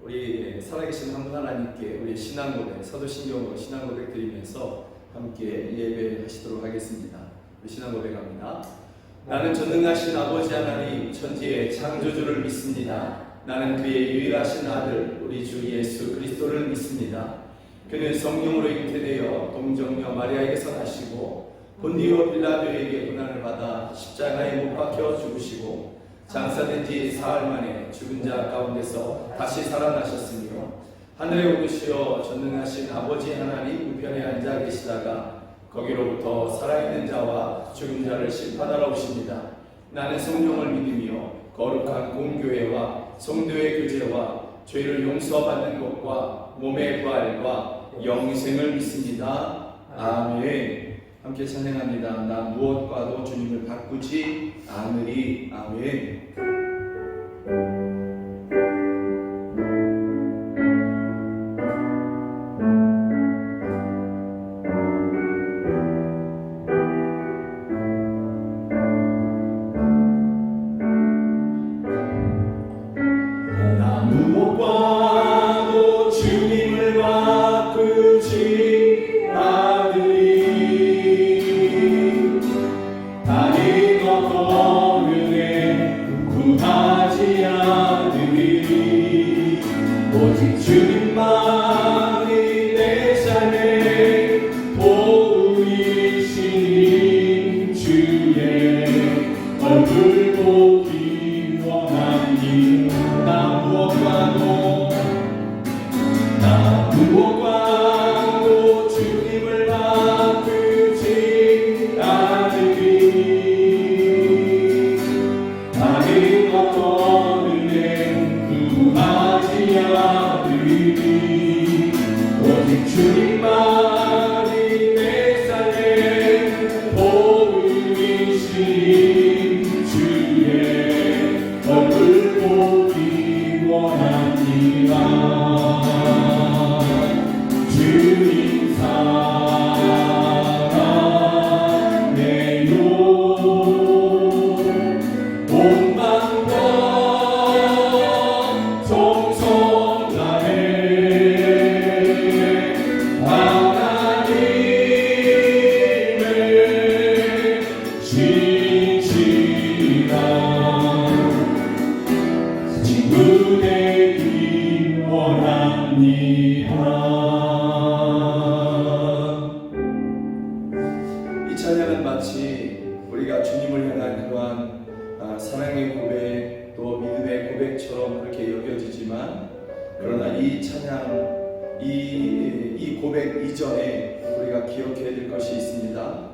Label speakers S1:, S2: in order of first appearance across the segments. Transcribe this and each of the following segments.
S1: 우리 살아계신 한 분 하나님께 우리 신앙 고백, 사도신경으로 신앙 고백 드리면서 함께 예배하시도록 하겠습니다. 우리 신앙 고백합니다. 나는 전능하신 아버지 하나님 천지의 창조주를 믿습니다. 나는 그의 유일하신 아들 우리 주 예수 그리스도를 믿습니다. 그는 성령으로 잉태되어 동정녀 마리아에게서 나시고 본디오 빌라도에게 고난을 받아 십자가에 못 박혀 죽으시고 장사된 지 사흘 만에 죽은 자 가운데서 다시 살아나셨으며 하늘에 오르시어 전능하신 아버지 하나님 우편에 앉아 계시다가 거기로부터 살아있는 자와 죽은 자를 심판하러 오십니다. 나는 성령을 믿으며 거룩한 공교회와 성도의 교제와 죄를 용서받는 것과 몸의 부활과 영생을 믿습니다. 아멘. 함께 찬양합니다. 나 무엇과도 주님을 바꾸지 않으리. 아멘. 이 찬양은 마치 우리가 주님을 향한 그러한 사랑의 고백 또 믿음의 고백처럼 그렇게 여겨지지만 그러나 이 찬양 이 고백 이전에 우리가 기억해야 될 것이 있습니다.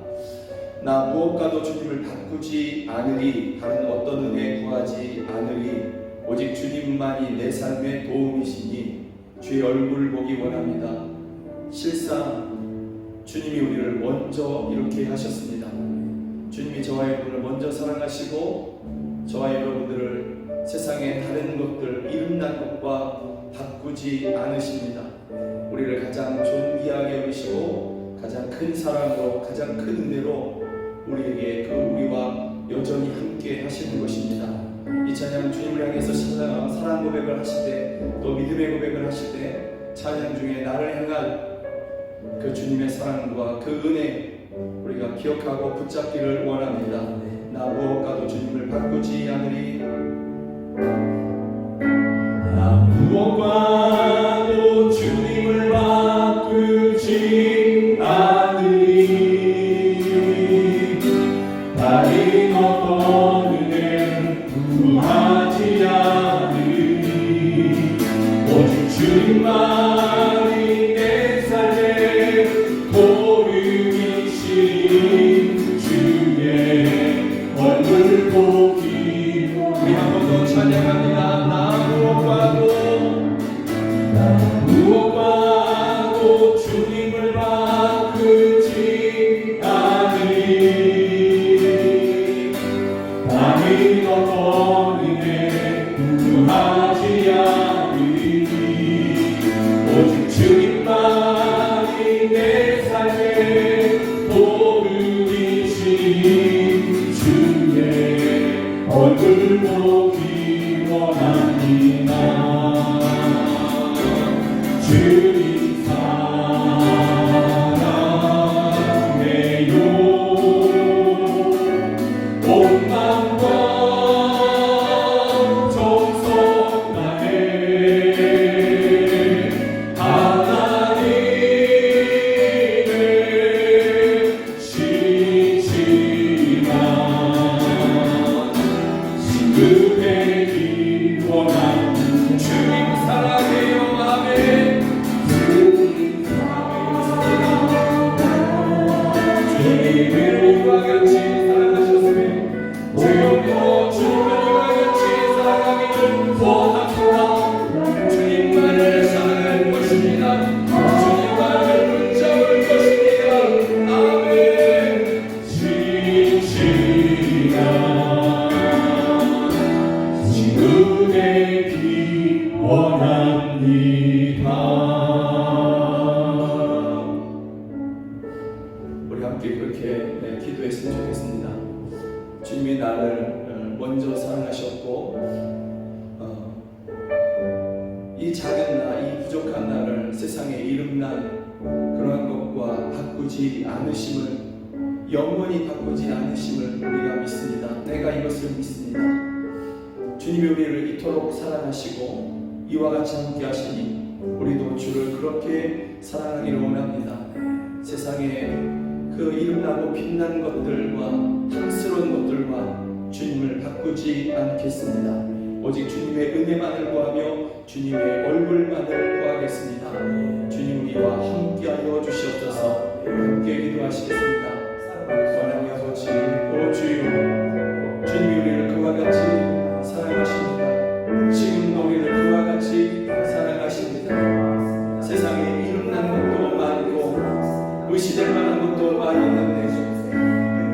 S1: 나 무엇과도 주님을 바꾸지 않으리. 다른 어떤 은혜 구하지 않으리. 오직 주님만이 내 삶의 도움이시니 주의 얼굴을 보기 원합니다. 실상 주님이 우리를 먼저 이렇게 하셨습니다. 주님이 저와 여러분을 먼저 사랑하시고 저와 여러분들을 세상의 다른 것들 이름난 것과 바꾸지 않으십니다. 우리를 가장 존귀하게 여기시고 가장 큰 사랑으로 가장 큰 은혜로 우리에게 우리와 여전히 함께 하시는 것입니다. 이 찬양 주님을 향해서 사랑 고백을 하실 때 또 믿음의 고백을 하실 때 찬양 중에 나를 향한 그 주님의 사랑과 그 은혜 우리가 기억하고 붙잡기를 원합니다. 나 무엇과도 주님을 바꾸지 않으리. 나 무엇과도 주님을 바꾸지 않으리. 다른 어떤 은혜 구하지 않으리. 오직 주님만이 내 삶의 도움이시니 주의 얼굴 보기. 우리 한 번 더 찬양합니다. 나 무엇과도 주님을 바꾸지 않으리. 다른 어떤 은혜 구하지 않으리. 오직 주님만이 내 삶의 도움이시니 주의 얼굴 보기 원합니다. 기도했으면 좋겠습니다. 주님이 나를 먼저 사랑하셨고 이 작은 나, 이 부족한 나를 세상에 이름난 그러한 것과 바꾸지 않으심을, 영원히 바꾸지 않으심을 우리가 믿습니다. 내가 이것을 믿습니다. 주님이 우리를 이토록 사랑하시고 이와 같이 함께 하시니 우리도 주를 그렇게 사랑하기를 원합니다. 세상에 그 이름나고 빛난 것들과 향스러운 것들과 주님을 바꾸지 않겠습니다. 오직 주님의 은혜만을 구하며 주님의 얼굴만을 구하겠습니다. 주님 우리와 함께하여 주시옵소서. 함께 기도하시겠습니다. 하나님 아버지, 오 주여, 주님이 우리를 그와 같이 사랑하십니다. 지금도 우리를 그와 같이 사랑하십니다. 세상에 이름난 것도 많고 의시될 만한 것도 많이 있는데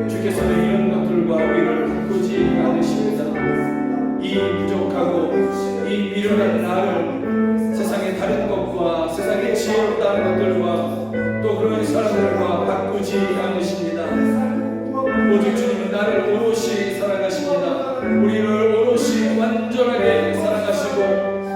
S1: 주께서는 이런 것들과 우리를 바꾸지 않으십니다. 이 부족하고 이 미련한 나를 세상의 다른 것과 세상의 지혜롭다는 것들과 또 그런 사람들과 바꾸지 않으십니다. 오직 주님은 나를 오롯이 사랑하십니다. 우리를 오롯이 완전하게 사랑하시고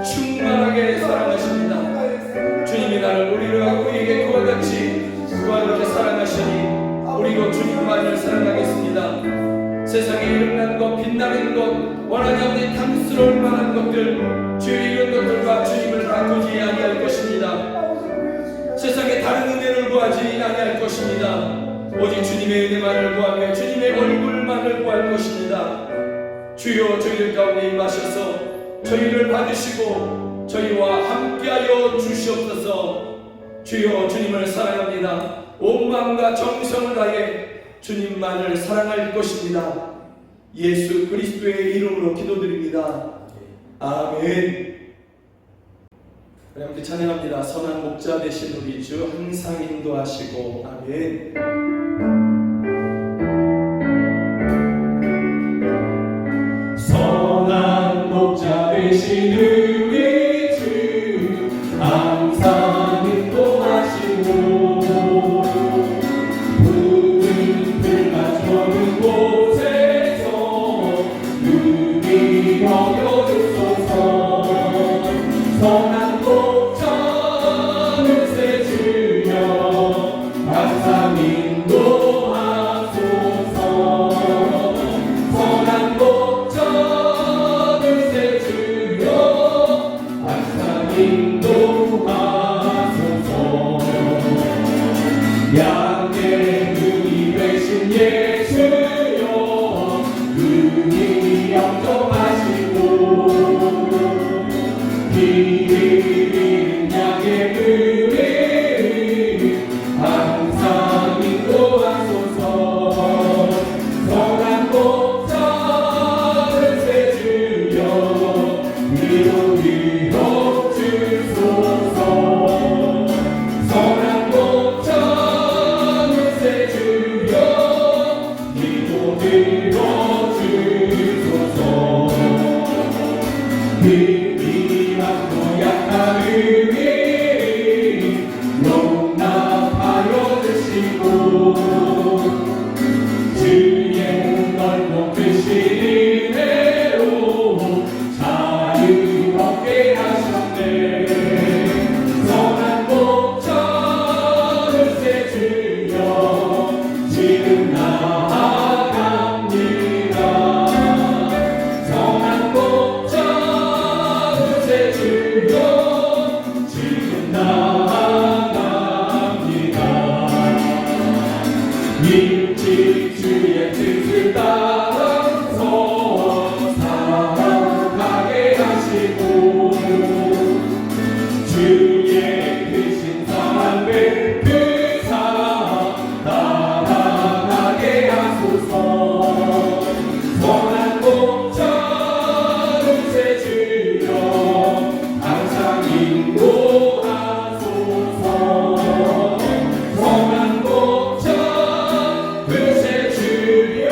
S1: 충만하게 사랑하십니다. 주님이 나를 우리에게 그와 같이 그와 그렇게 사랑하시니 우리도 주님만을 사랑하겠습니다. 세상에 이름난 것, 빛나는 것, 원하지 않는 탐스러울 만한 것들, 주의 이런 것들과 주님을 바꾸지 아니할 것입니다. 세상에 다른 은혜를 구하지 아니할 것입니다. 오직 주님의 은혜만을 구하며 주님의 얼굴만을 구할 것입니다. 주여 저희들 가운데 임하셔서 저희를 받으시고 저희와 함께하여 주시옵소서. 주여 주님을 사랑합니다. 온 마음과 정성을 다해 주님만을 사랑할 것입니다. 예수 그리스도의 이름으로 기도드립니다. 아멘. 우리 함께 찬양합니다. 선한 목자 되신 우리 주 항상 인도하시고. 아멘.
S2: 선한 목자 되신 우리 주 항상 인도하시고 모든 곳에서 눈이 여겨주소서. 선한 목자는 새 주여 항상 인도하소서. 선한 목자는 새 주여 항상 인도하소서. 양의 눈이 되신 예수여 눈이 영접하시고 길 잃은 양의 눈이 항상 인도하소서. 선한 목자는 새 주여 위로 주소서. 선한 목자는 새 주여 기도 들어주소서. 미미하고 약한 의미 용납하여 주시고 주의 넓고 크신 은혜로 자유롭게 하셨네. 선한 목자는 새 주여 지금 나아갑니다. 선한 목자는 새 주여 지금 나아갑니다. 일찍 주의 뜻을 따라서 살아가게 하시고 주의 크신 사랑 베푸사 따라가게 하소서. 선한 목자는 새 주여 항상 인도하소서. 선한 목자 그 새 주여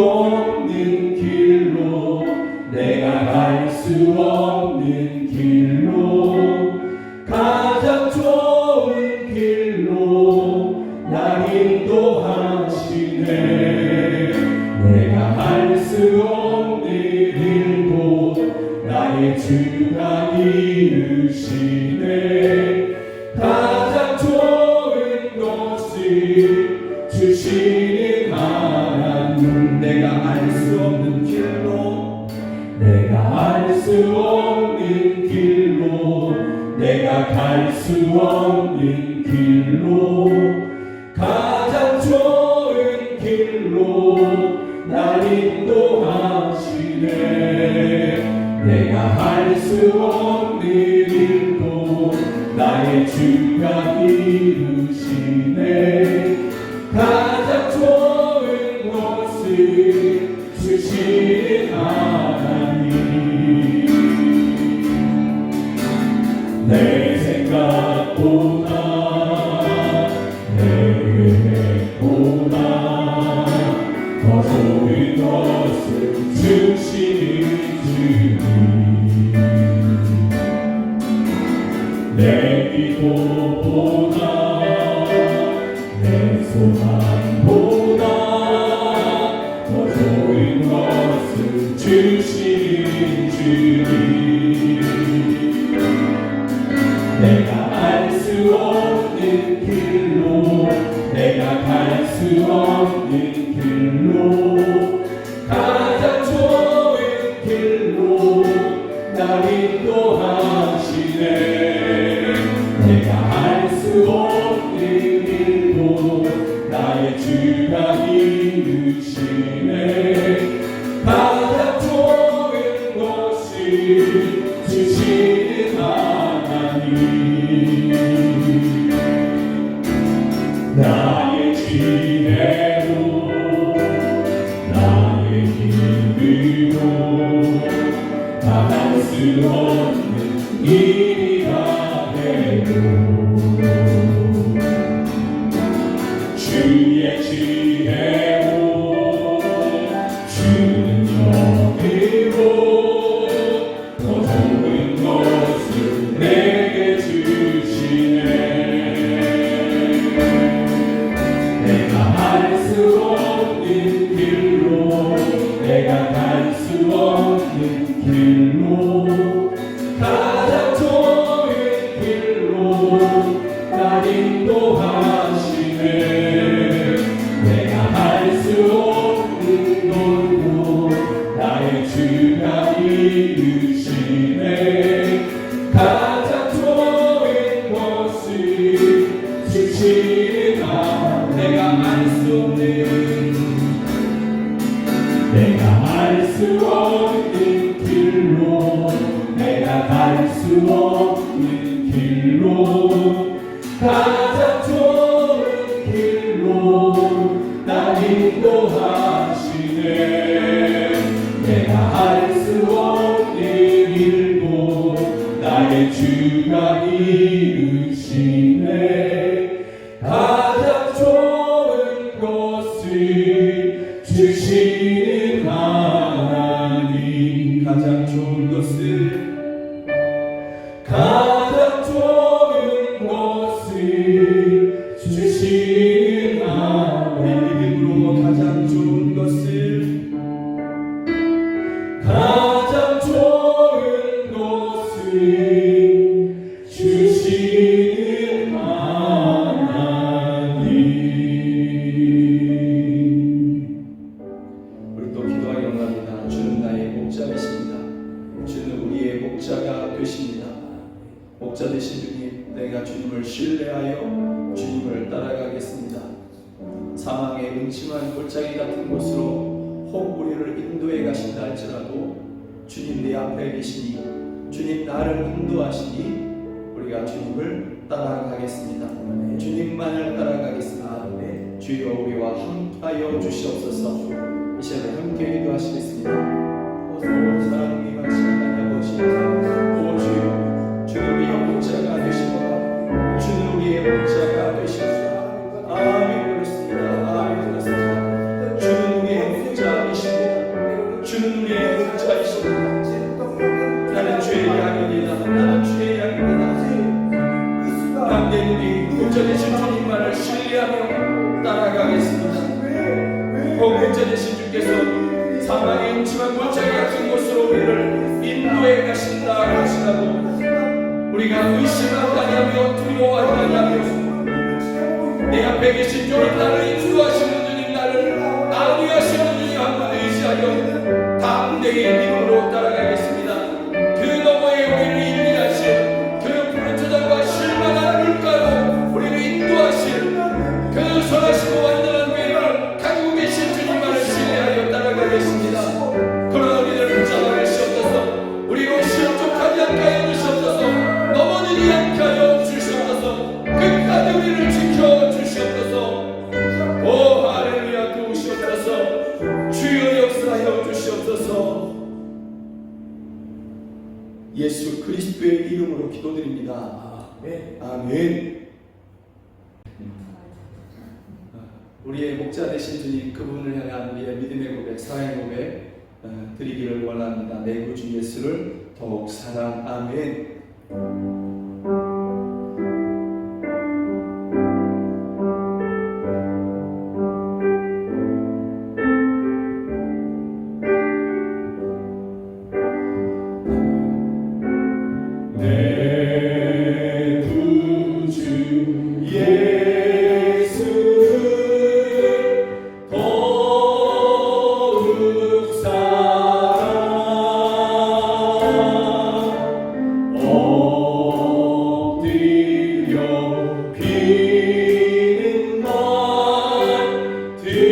S2: 없는 길로 내가 갈 수 없는 길로 가장 좋은 길로 날 인도하시네. 내가 할 수 없는 일도 나의 주가 이루시네. 가장 좋은 것을 주시는 하나님.
S1: 내가 알 수 없는 길로
S2: 내가 알 수 없는 길로 내가 갈 수 없는 길로 가장 좋은 길로 날 인도하시네. 내가 할 수 없는 일도 나의 주가 이루시네. 가장 좋은 것을 주시는 하나님. 내 생각보다 내 계획보다 더 좋은 것을 주시는 주님. 내 기도보다 내 소망보다 더 좋은 것을 주시는 주님. 내가 알 수 없는 길로 내가 갈 수 없는 길로 가장 좋은 길로 날 인도하시네. 내가 할 수 없는 일도 나의 주가 이루시네. 가장 좋은 것을 주시는 하나님. 나의 지혜로 나의 힘으로 다 할 수 없는 일이라 해도 주의 지혜로 주는 영으로 더 좋은 것을 내게 주시네. 내가 할 수 없는 길로 내가 갈 수 없는 길로 가장 좋은 길로 날 인도하시네. 내가 할 수 없는 것도 나의 주가 이루시네. 가장 좋은 것을 주시는 하나님. 내가 알 수 없는 길로 내가 갈 수 없는 길로 가장 좋은 길로 날 인도하시네. 내가 할 수 없는 일도 나의 주가 이루시네. 가장 좋은 것을 주시는 하나님.
S1: 가장 좋은 것을
S2: 가장 좋은 것을 주시는 하나님.
S1: 믿음으로 가장 좋은 것을
S2: 가장 좋은 것을 주시는 하나님.
S1: 우리 또 기도하기 원합니다. 주는 나의 목자이십니다. 주는 우리의 목자가 되십니다. 목자 되신 주님, 내가 주님을 신뢰하여 주님을 따라가겠습니다. 사망의 음침한 골짜기 같은 곳으로 혹 우리를 인도해 가신다 할지라도 주님 내 앞에 계시니 주님 나를 인도하시니 우리가 주님을 따라가겠습니다. 주님만을 따라가겠습니다. 주여 우리와 함께하여 주시옵소서. 이 시간에 함께 기도하시겠습니다. 사랑이 같이 하나님 아버지, 오 주여, 주는 우리의 목자가 되시고 주는 우리의 목자가 되시옵소서. 아멘. 그렇습니다. 아멘. 그렇습니다. 주는 우리의 목자이시옵소서. 문자 되신 주님만을 신뢰하며 따라가겠습니다. 문자 되신 주께서 사망의 음침한 골짜기 같은 곳으로 우리를 인도해 가신다 하시라고 우리가 의심하지 아니하며 두려워하지 아니하며 내 앞에 계신 주님, 나를 인도하시는 주님, 나를 안위하시는 주님 한번 의지하여 담대히 믿음으로 따라가겠습니다. 그 너머에 우리를 인도하실 그 푸른 초장과 실만한 물가로 우리를 인도하실 그 선하시고 완전한 계획을 가지고 계신 주님만을 신뢰하여 따라가겠습니다. 그러나 우리를 붙잡아 주시옵소서. 우리로 실족하지 않게 하여 주시옵소서. 넘어지지 않게 하여 주시옵소서. 끝까지 우리를 지켜 주시옵소서. 오 할렐루야, 도우시옵소서. 주여 역사하여 주시옵소서. 예수 그리스도의 이름으로 기도드립니다. 아멘. 우리의 목자 되신 주님, 그분을 향한 우리의 믿음의 고백, 사랑의 고백 드리기를 원합니다. 내 구주 예수를 더욱 사랑. 아멘.
S2: 내 구주 예수를 더욱 사랑. 엎드려 비는 말 들으소서.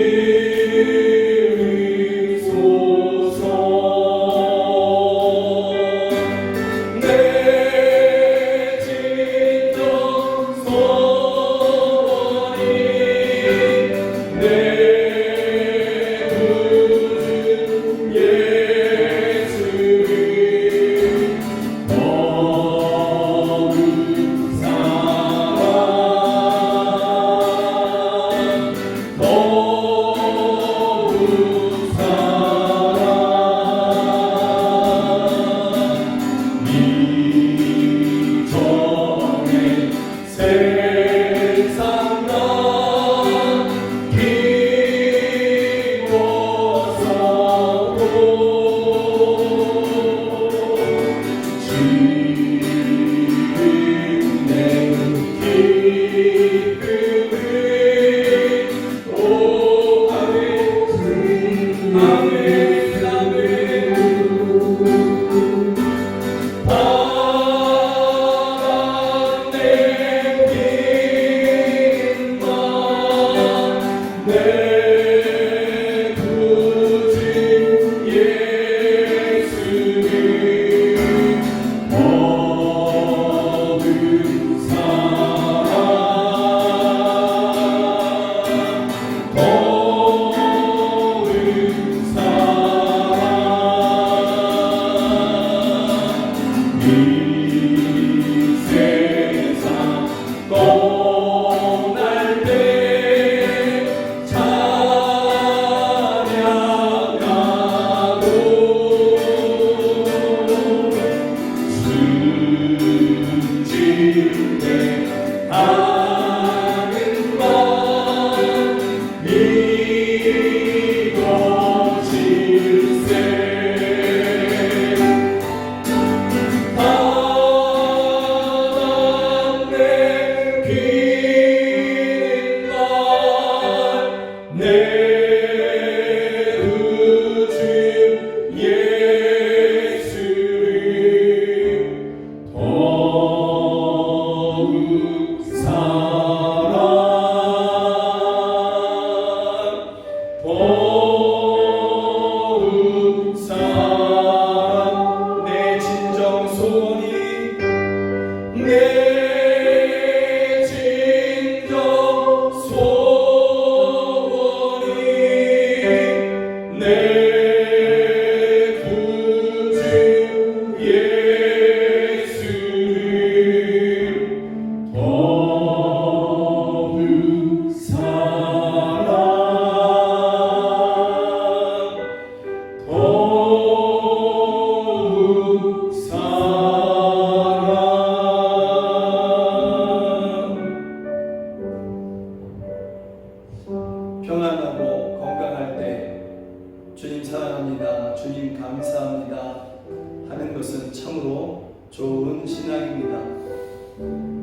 S2: 더욱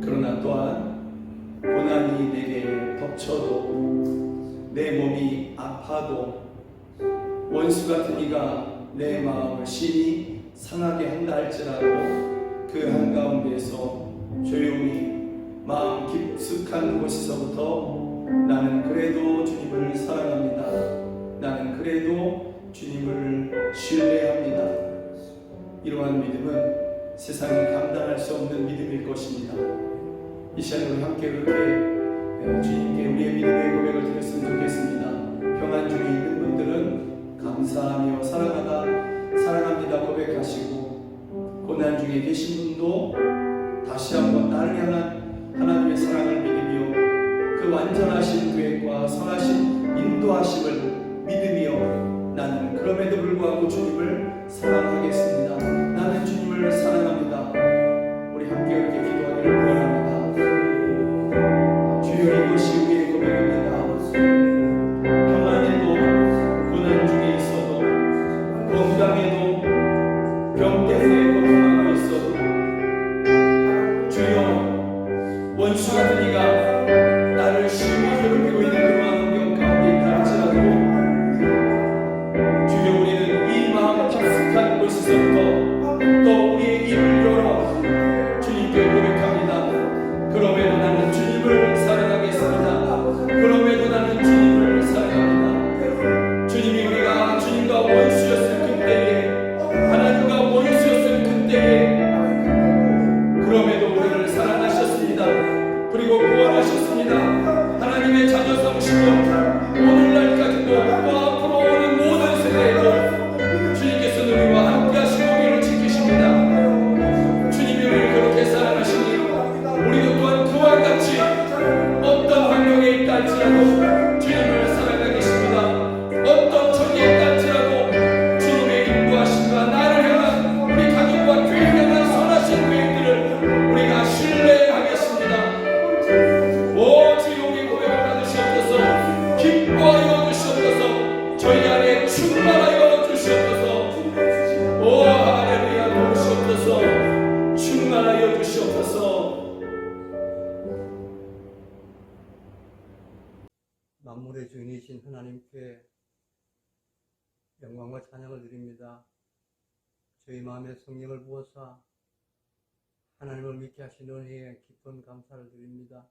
S1: 그러나 또한 고난이 내게 덮쳐도 내 몸이 아파도 원수 같은 이가 내 마음을 심히 상하게 한다 할지라도 그 한가운데에서 조용히 마음 깊숙한 곳에서부터 나는 그래도 주님을 사랑합니다. 나는 그래도 주님을 신뢰합니다. 이러한 믿음은 세상이 감당할 수 없는 믿음일 것입니다. 이 시간에 우리 함께 그렇게 주님께 우리의 믿음의 고백을 드렸으면 좋겠습니다. 평안 중에 있는 분들은 감사하며 사랑합니다 고백하시고, 고난 중에 계신 분도 다시 한번 나를 향한 하나님의 사랑을 믿으며 그 완전하신 계획과 선하신 인도하심을 믿으며 나는 그럼에도 불구하고 주님을 사랑하겠습니다. 나는 주님을 사랑합니다. 우리 함께 그렇게 기도하기를 원합니다. 주여, 이것이 우리의 고백입니다. 평안에도 고난 중에 있어도, 건강에도 병 때문에 고통하고 있어도, 주여, 원수 같은 이가 나를 심히 괴롭히고 있는 그러한 환경 가운데 있다 할지라도 주여, 우리는 이 마음 깊숙한 곳에서부터 또 우리의 입을 열어 주님께 고백합니다. 그럼에도 나는 주님을 사랑하겠습니다. 그럼에도 나는 주님을 사랑합니다. 주님이 우리가 주님과 원수였을 그때에, 하나님과 원수였을 그때에 그럼에도 우리를 사랑하셨습니다. 그리고 구원하셨습니다. 하나님의 자녀 삼으시고 오늘날까지도 또 앞으로 오는 모든 세대에도 주님께서는 우리와 함께 하시고 우리를 지키십니다. 주님이 우리를 그렇게 사랑하시니 우리도 또한 그와 같이 어떤 환경에 있다 할지라도 주님을 사랑하겠습니다. 어떤 처지에 있다 할지라도 주님의 인도하심과 나를 향한 우리 가족과 교회를 향한 선하신 계획들을 우리가 신뢰하겠습니다. 오 주여, 우리 고백을 받으시옵소서. 기뻐하여 주시옵소서. 저희 안에 충만하여 주시옵소서. 오 할렐루야, 도우시옵소서. 충만하여 주시옵소서.
S3: 만물의 주인이신 하나님께 영광과 찬양을 드립니다. 저희 마음에 성령을 부어사 하나님을 믿게 하신 은혜에 깊은 감사를 드립니다.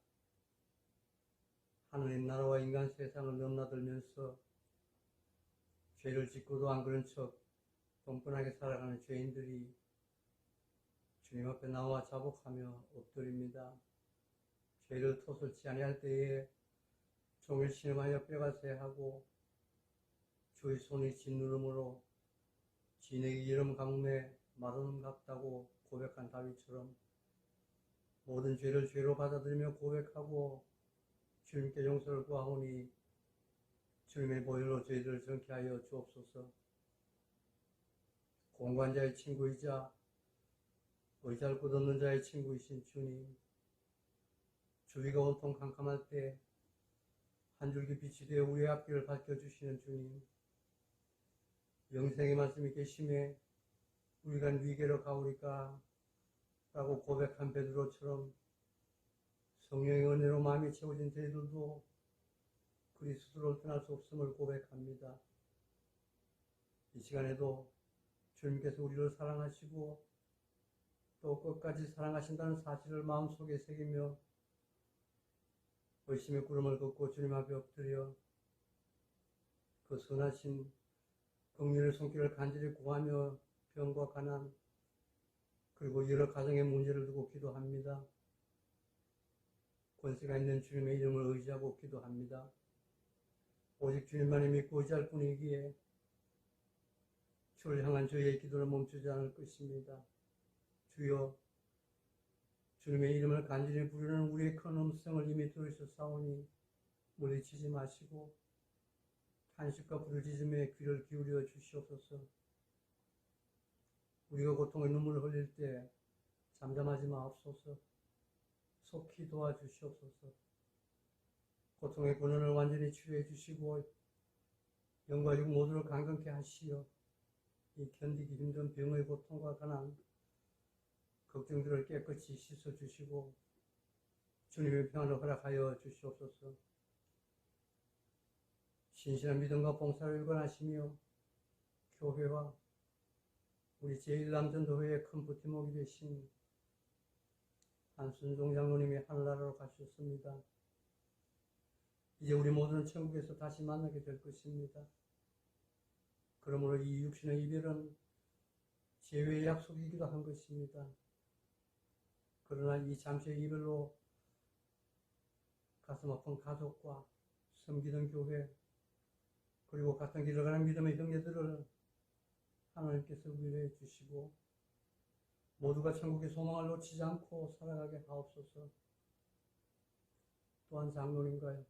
S3: 하나님 나라와 인간 세상을 넘나들면서 죄를 짓고도 안 그런 척 뻔뻔하게 살아가는 죄인들이 주님 앞에 나와 자복하며 엎드립니다. 죄를 토설치 아니할 때에 종일 신음하여 뼈가 쇠하고 주의 손이 짓누름으로 진에게 이름 가뭄에 마른 같다고 고백한 다윗처럼 모든 죄를 죄로 받아들이며 고백하고 주님께 용서를 구하오니 주님의 보혈로 저희들을 정케 하여 주옵소서. 공관자의 친구이자 의잘 곳 없는 자의 친구이신 주님, 주위가 온통 캄캄할 때 한 줄기 빛이 되어 우리의 앞길을 밝혀주시는 주님, 영생의 말씀이 계심에 우리가 네게로 가오리까 라고 고백한 베드로처럼 성령의 은혜로 마음이 채워진 저희들도 그리스도를 떠날 수 없음을 고백합니다. 이 시간에도 주님께서 우리를 사랑하시고 또 끝까지 사랑하신다는 사실을 마음속에 새기며 의심의 구름을 걷고 주님 앞에 엎드려 그 선하신 긍휼의 손길을 간절히 구하며 병과 가난 그리고 여러 가정의 문제를 두고 기도합니다. 권세가 있는 주님의 이름을 의지하고 기도합니다. 오직 주님만을 믿고 의지할 뿐이기에 주를 향한 저희의 기도를 멈추지 않을 것입니다. 주여, 주님의 이름을 간절히 부르는 우리의 큰 음성을 이미 들으셨사오니 물리치지 마시고 탄식과 부르짖음에 귀를 기울여 주시옵소서. 우리가 고통의 눈물을 흘릴 때 잠잠하지 마옵소서. 속히 도와주시옵소서. 고통의 근원을 완전히 치료해 주시고 영과 육 모두를 강건케 하시어 이 견디기 힘든 병의 고통과 가난 걱정들을 깨끗이 씻어주시고 주님의 평안을 허락하여 주시옵소서. 신실한 믿음과 봉사를 일관하시며 교회와 우리 제1남전도회의 큰 버팀목이 되신 한순종 장로님이 하늘나라로 가셨습니다. 이제 우리 모두는 천국에서 다시 만나게 될 것입니다. 그러므로 이 육신의 이별은 재회의 약속이기도 한 것입니다. 그러나 이 잠시의 이별로 가슴 아픈 가족과 섬기던 교회 그리고 같은 길을 가는 믿음의 형제들을 하나님께서 위로해 주시고 모두가 천국의 소망을 놓치지 않고 살아가게 하옵소서. 또한 장로님과요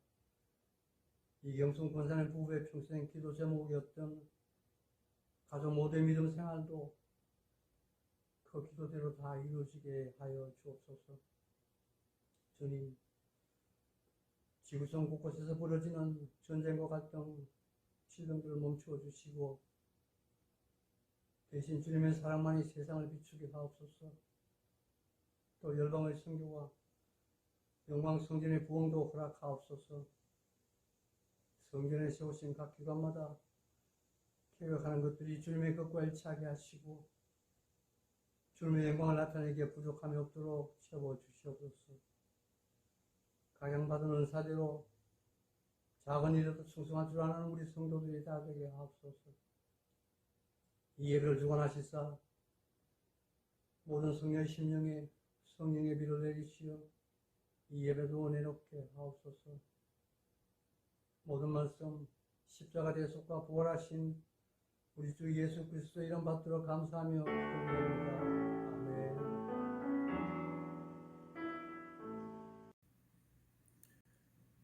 S3: 이경순 권사님 부부의 평생 기도 제목이었던 가족 모두의 믿음 생활도 그 기도대로 다 이루어지게 하여 주옵소서. 주님, 지구촌 곳곳에서 벌어지는 전쟁과 갈등, 질병들을 멈추어 주시고 대신 주님의 사랑만이 세상을 비추게 하옵소서. 또 열방의 선교와 영광 성전의 부흥도 허락하옵소서. 성전에 세우신 각 기관마다 계획하는 것들이 주님의 것과 일치하게 하시고 주님의 영광을 나타내기에 부족함이 없도록 채워주시옵소서. 각양받은 은사대로 작은 일에도 충성한 줄 아는 우리 성도들이 다 되게 하옵소서. 이 예배를 주관하시사 모든 성령의 심령에 성령의 비를 내리시어 이 예배도 은혜롭게 하옵소서. 모든 말씀 십자가 대속과 부활하신 우리 주 예수 그리스도의 이름 받들어 감사하며 기도드립니다. 아멘.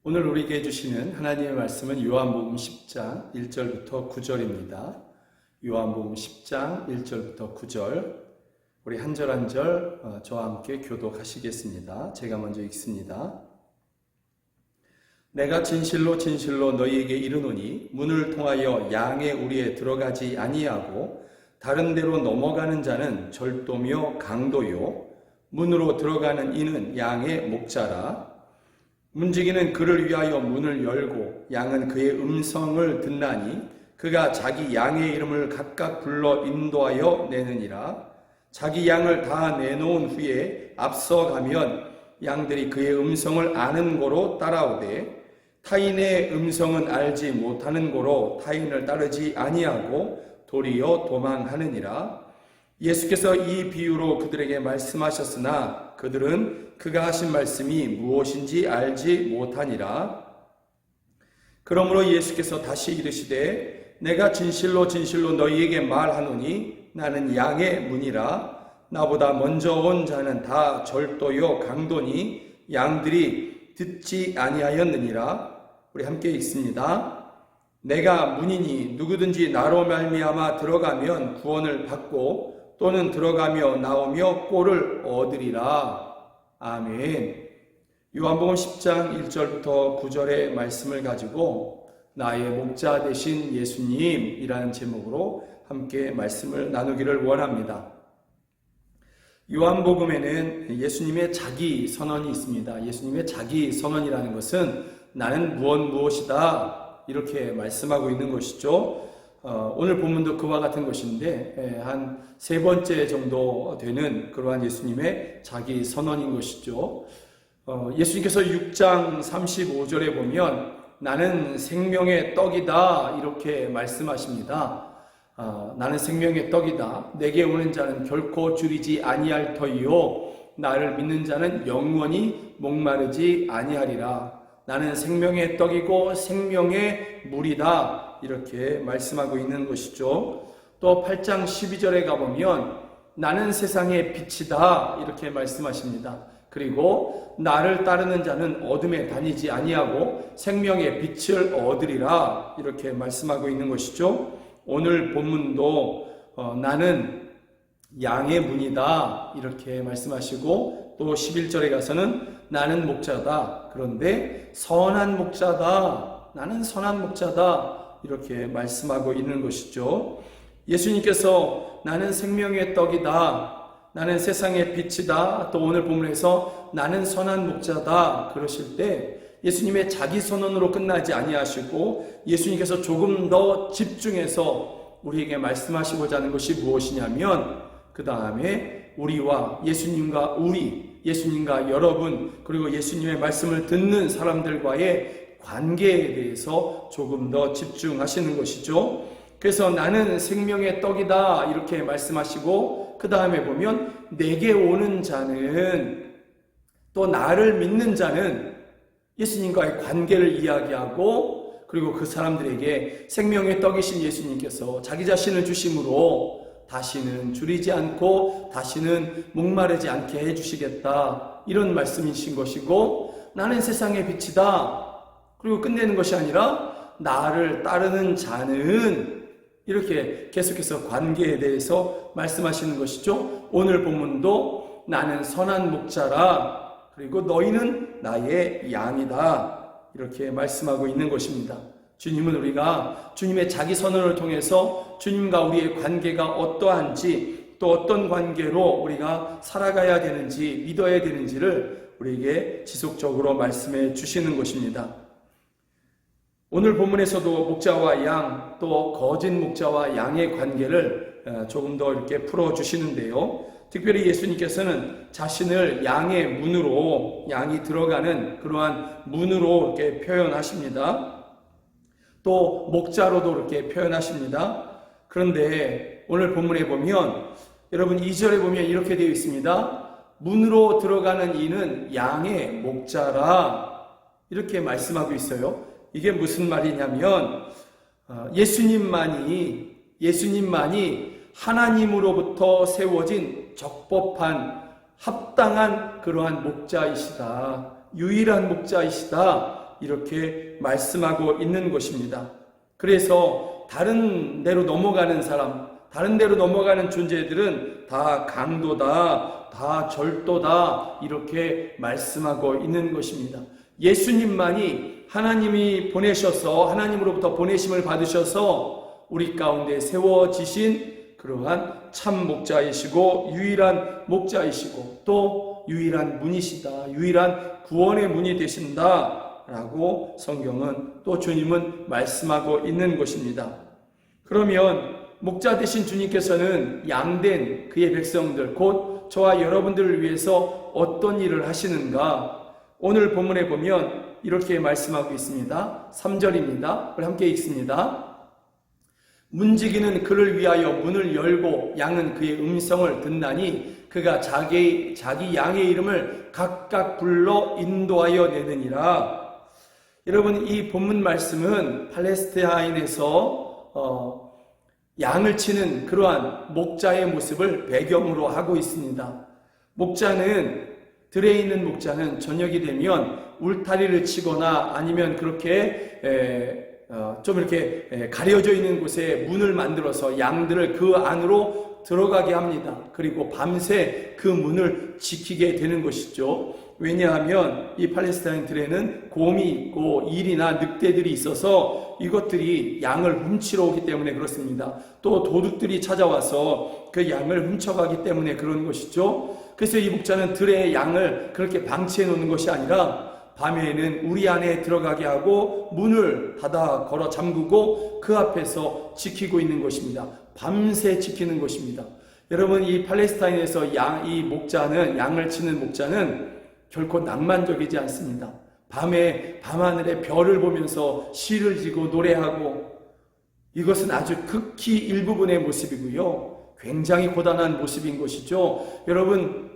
S1: 오늘 우리에게 주시는 하나님의 말씀은 요한복음 10장 1절부터 9절입니다. 요한복음 10장 1절부터 9절 우리 한 절 한 절 저와 함께 교독하시겠습니다. 제가 먼저 읽습니다. 내가 진실로 진실로 너희에게 이르노니 문을 통하여 양의 우리에 들어가지 아니하고 다른 데로 넘어가는 자는 절도며 강도요 문으로 들어가는 이는 양의 목자라. 문지기는 그를 위하여 문을 열고 양은 그의 음성을 듣나니 그가 자기 양의 이름을 각각 불러 인도하여 내느니라. 자기 양을 다 내놓은 후에 앞서가면 양들이 그의 음성을 아는 고로 따라오되 타인의 음성은 알지 못하는 고로 타인을 따르지 아니하고 도리어 도망하느니라. 예수께서 이 비유로 그들에게 말씀하셨으나 그들은 그가 하신 말씀이 무엇인지 알지 못하니라. 그러므로 예수께서 다시 이르시되 내가 진실로 진실로 너희에게 말하노니 나는 양의 문이라. 나보다 먼저 온 자는 다 절도요 강도니 양들이 듣지 아니하였느니라. 우리 함께 읽습니다. 내가 문이니 누구든지 나로 말미암아 들어가면 구원을 받고 또는 들어가며 나오며 꼴을 얻으리라. 아멘. 요한복음 10장 1절부터 9절의 말씀을 가지고 나의 목자 되신 예수님이라는 제목으로 함께 말씀을 나누기를 원합니다. 요한복음에는 예수님의 자기 선언이 있습니다. 예수님의 자기 선언이라는 것은 나는 무엇이다 이렇게 말씀하고 있는 것이죠. 오늘 본문도 그와 같은 것인데 한 세 번째 정도 되는 그러한 예수님의 자기 선언인 것이죠. 예수님께서 6장 35절에 보면 나는 생명의 떡이다 이렇게 말씀하십니다. 나는 생명의 떡이다. 내게 오는 자는 결코 줄이지 아니할 터이요 나를 믿는 자는 영원히 목마르지 아니하리라. 나는 생명의 떡이고 생명의 물이다 이렇게 말씀하고 있는 것이죠. 또 8장 12절에 가보면 나는 세상의 빛이다 이렇게 말씀하십니다. 그리고 나를 따르는 자는 어둠에 다니지 아니하고 생명의 빛을 얻으리라 이렇게 말씀하고 있는 것이죠. 오늘 본문도 나는 양의 문이다 이렇게 말씀하시고 또 11절에 가서는 나는 목자다. 그런데 선한 목자다. 나는 선한 목자다. 이렇게 말씀하고 있는 것이죠. 예수님께서 나는 생명의 떡이다. 나는 세상의 빛이다. 또 오늘 본문에서 나는 선한 목자다 그러실 때 예수님의 자기 선언으로 끝나지 아니하시고 예수님께서 조금 더 집중해서 우리에게 말씀하시고자 하는 것이 무엇이냐면 그 다음에 우리와 예수님과 예수님과 여러분 그리고 예수님의 말씀을 듣는 사람들과의 관계에 대해서 조금 더 집중하시는 것이죠. 그래서 나는 생명의 떡이다 이렇게 말씀하시고 그 다음에 보면 내게 오는 자는 또 나를 믿는 자는 예수님과의 관계를 이야기하고 그리고 그 사람들에게 생명의 떡이신 예수님께서 자기 자신을 주심으로 다시는 줄이지 않고 다시는 목마르지 않게 해주시겠다 이런 말씀이신 것이고 나는 세상의 빛이다 그리고 끝내는 것이 아니라 나를 따르는 자는 이렇게 계속해서 관계에 대해서 말씀하시는 것이죠. 오늘 본문도 나는 선한 목자라 그리고 너희는 나의 양이다 이렇게 말씀하고 있는 것입니다. 주님은 우리가 주님의 자기 선언을 통해서 주님과 우리의 관계가 어떠한지 또 어떤 관계로 우리가 살아가야 되는지 믿어야 되는지를 우리에게 지속적으로 말씀해 주시는 것입니다. 오늘 본문에서도 목자와 양 또 거짓 목자와 양의 관계를 조금 더 이렇게 풀어주시는데요. 특별히 예수님께서는 자신을 양의 문으로 양이 들어가는 그러한 문으로 이렇게 표현하십니다. 또 목자로도 이렇게 표현하십니다. 그런데 오늘 본문에 보면 여러분 2절에 보면 이렇게 되어 있습니다. 문으로 들어가는 이는 양의 목자라 이렇게 말씀하고 있어요. 이게 무슨 말이냐면 예수님만이 하나님으로부터 세워진 적법한 합당한 그러한 목자이시다. 유일한 목자이시다. 이렇게 말씀하고 있는 것입니다. 그래서 다른 데로 넘어가는 사람, 다른 데로 넘어가는 존재들은 다 강도다, 다 절도다 이렇게 말씀하고 있는 것입니다. 예수님만이 하나님이 보내셔서 하나님으로부터 보내심을 받으셔서 우리 가운데 세워지신 그러한 참 목자이시고 유일한 목자이시고 또 유일한 문이시다. 유일한 구원의 문이 되신다 라고 성경은 또 주님은 말씀하고 있는 것입니다. 그러면 목자 되신 주님께서는 양된 그의 백성들 곧 저와 여러분들을 위해서 어떤 일을 하시는가? 오늘 본문에 보면 이렇게 말씀하고 있습니다. 3절입니다. 우리 함께 읽습니다. 문지기는 그를 위하여 문을 열고 양은 그의 음성을 듣나니 그가 자기 양의 이름을 각각 불러 인도하여 내느니라. 여러분 이 본문 말씀은 팔레스타인에서 양을 치는 그러한 목자의 모습을 배경으로 하고 있습니다. 들에 있는 목자는 저녁이 되면 울타리를 치거나 아니면 그렇게 좀 이렇게 가려져 있는 곳에 문을 만들어서 양들을 그 안으로 들어가게 합니다. 그리고 밤새 그 문을 지키게 되는 것이죠. 왜냐하면 이 팔레스타인들에는 곰이 있고 일이나 늑대들이 있어서 이것들이 양을 훔치러 오기 때문에 그렇습니다. 또 도둑들이 찾아와서 그 양을 훔쳐가기 때문에 그런 것이죠. 그래서 이 목자는 들의 양을 그렇게 방치해 놓는 것이 아니라 밤에는 우리 안에 들어가게 하고 문을 닫아 걸어 잠그고 그 앞에서 지키고 있는 것입니다. 밤새 지키는 것입니다. 여러분 이 팔레스타인에서 이 목자는 양을 치는 목자는 결코 낭만적이지 않습니다. 밤에 밤하늘에 별을 보면서 시를 지고 노래하고 이것은 아주 극히 일부분의 모습이고요. 굉장히 고단한 모습인 것이죠. 여러분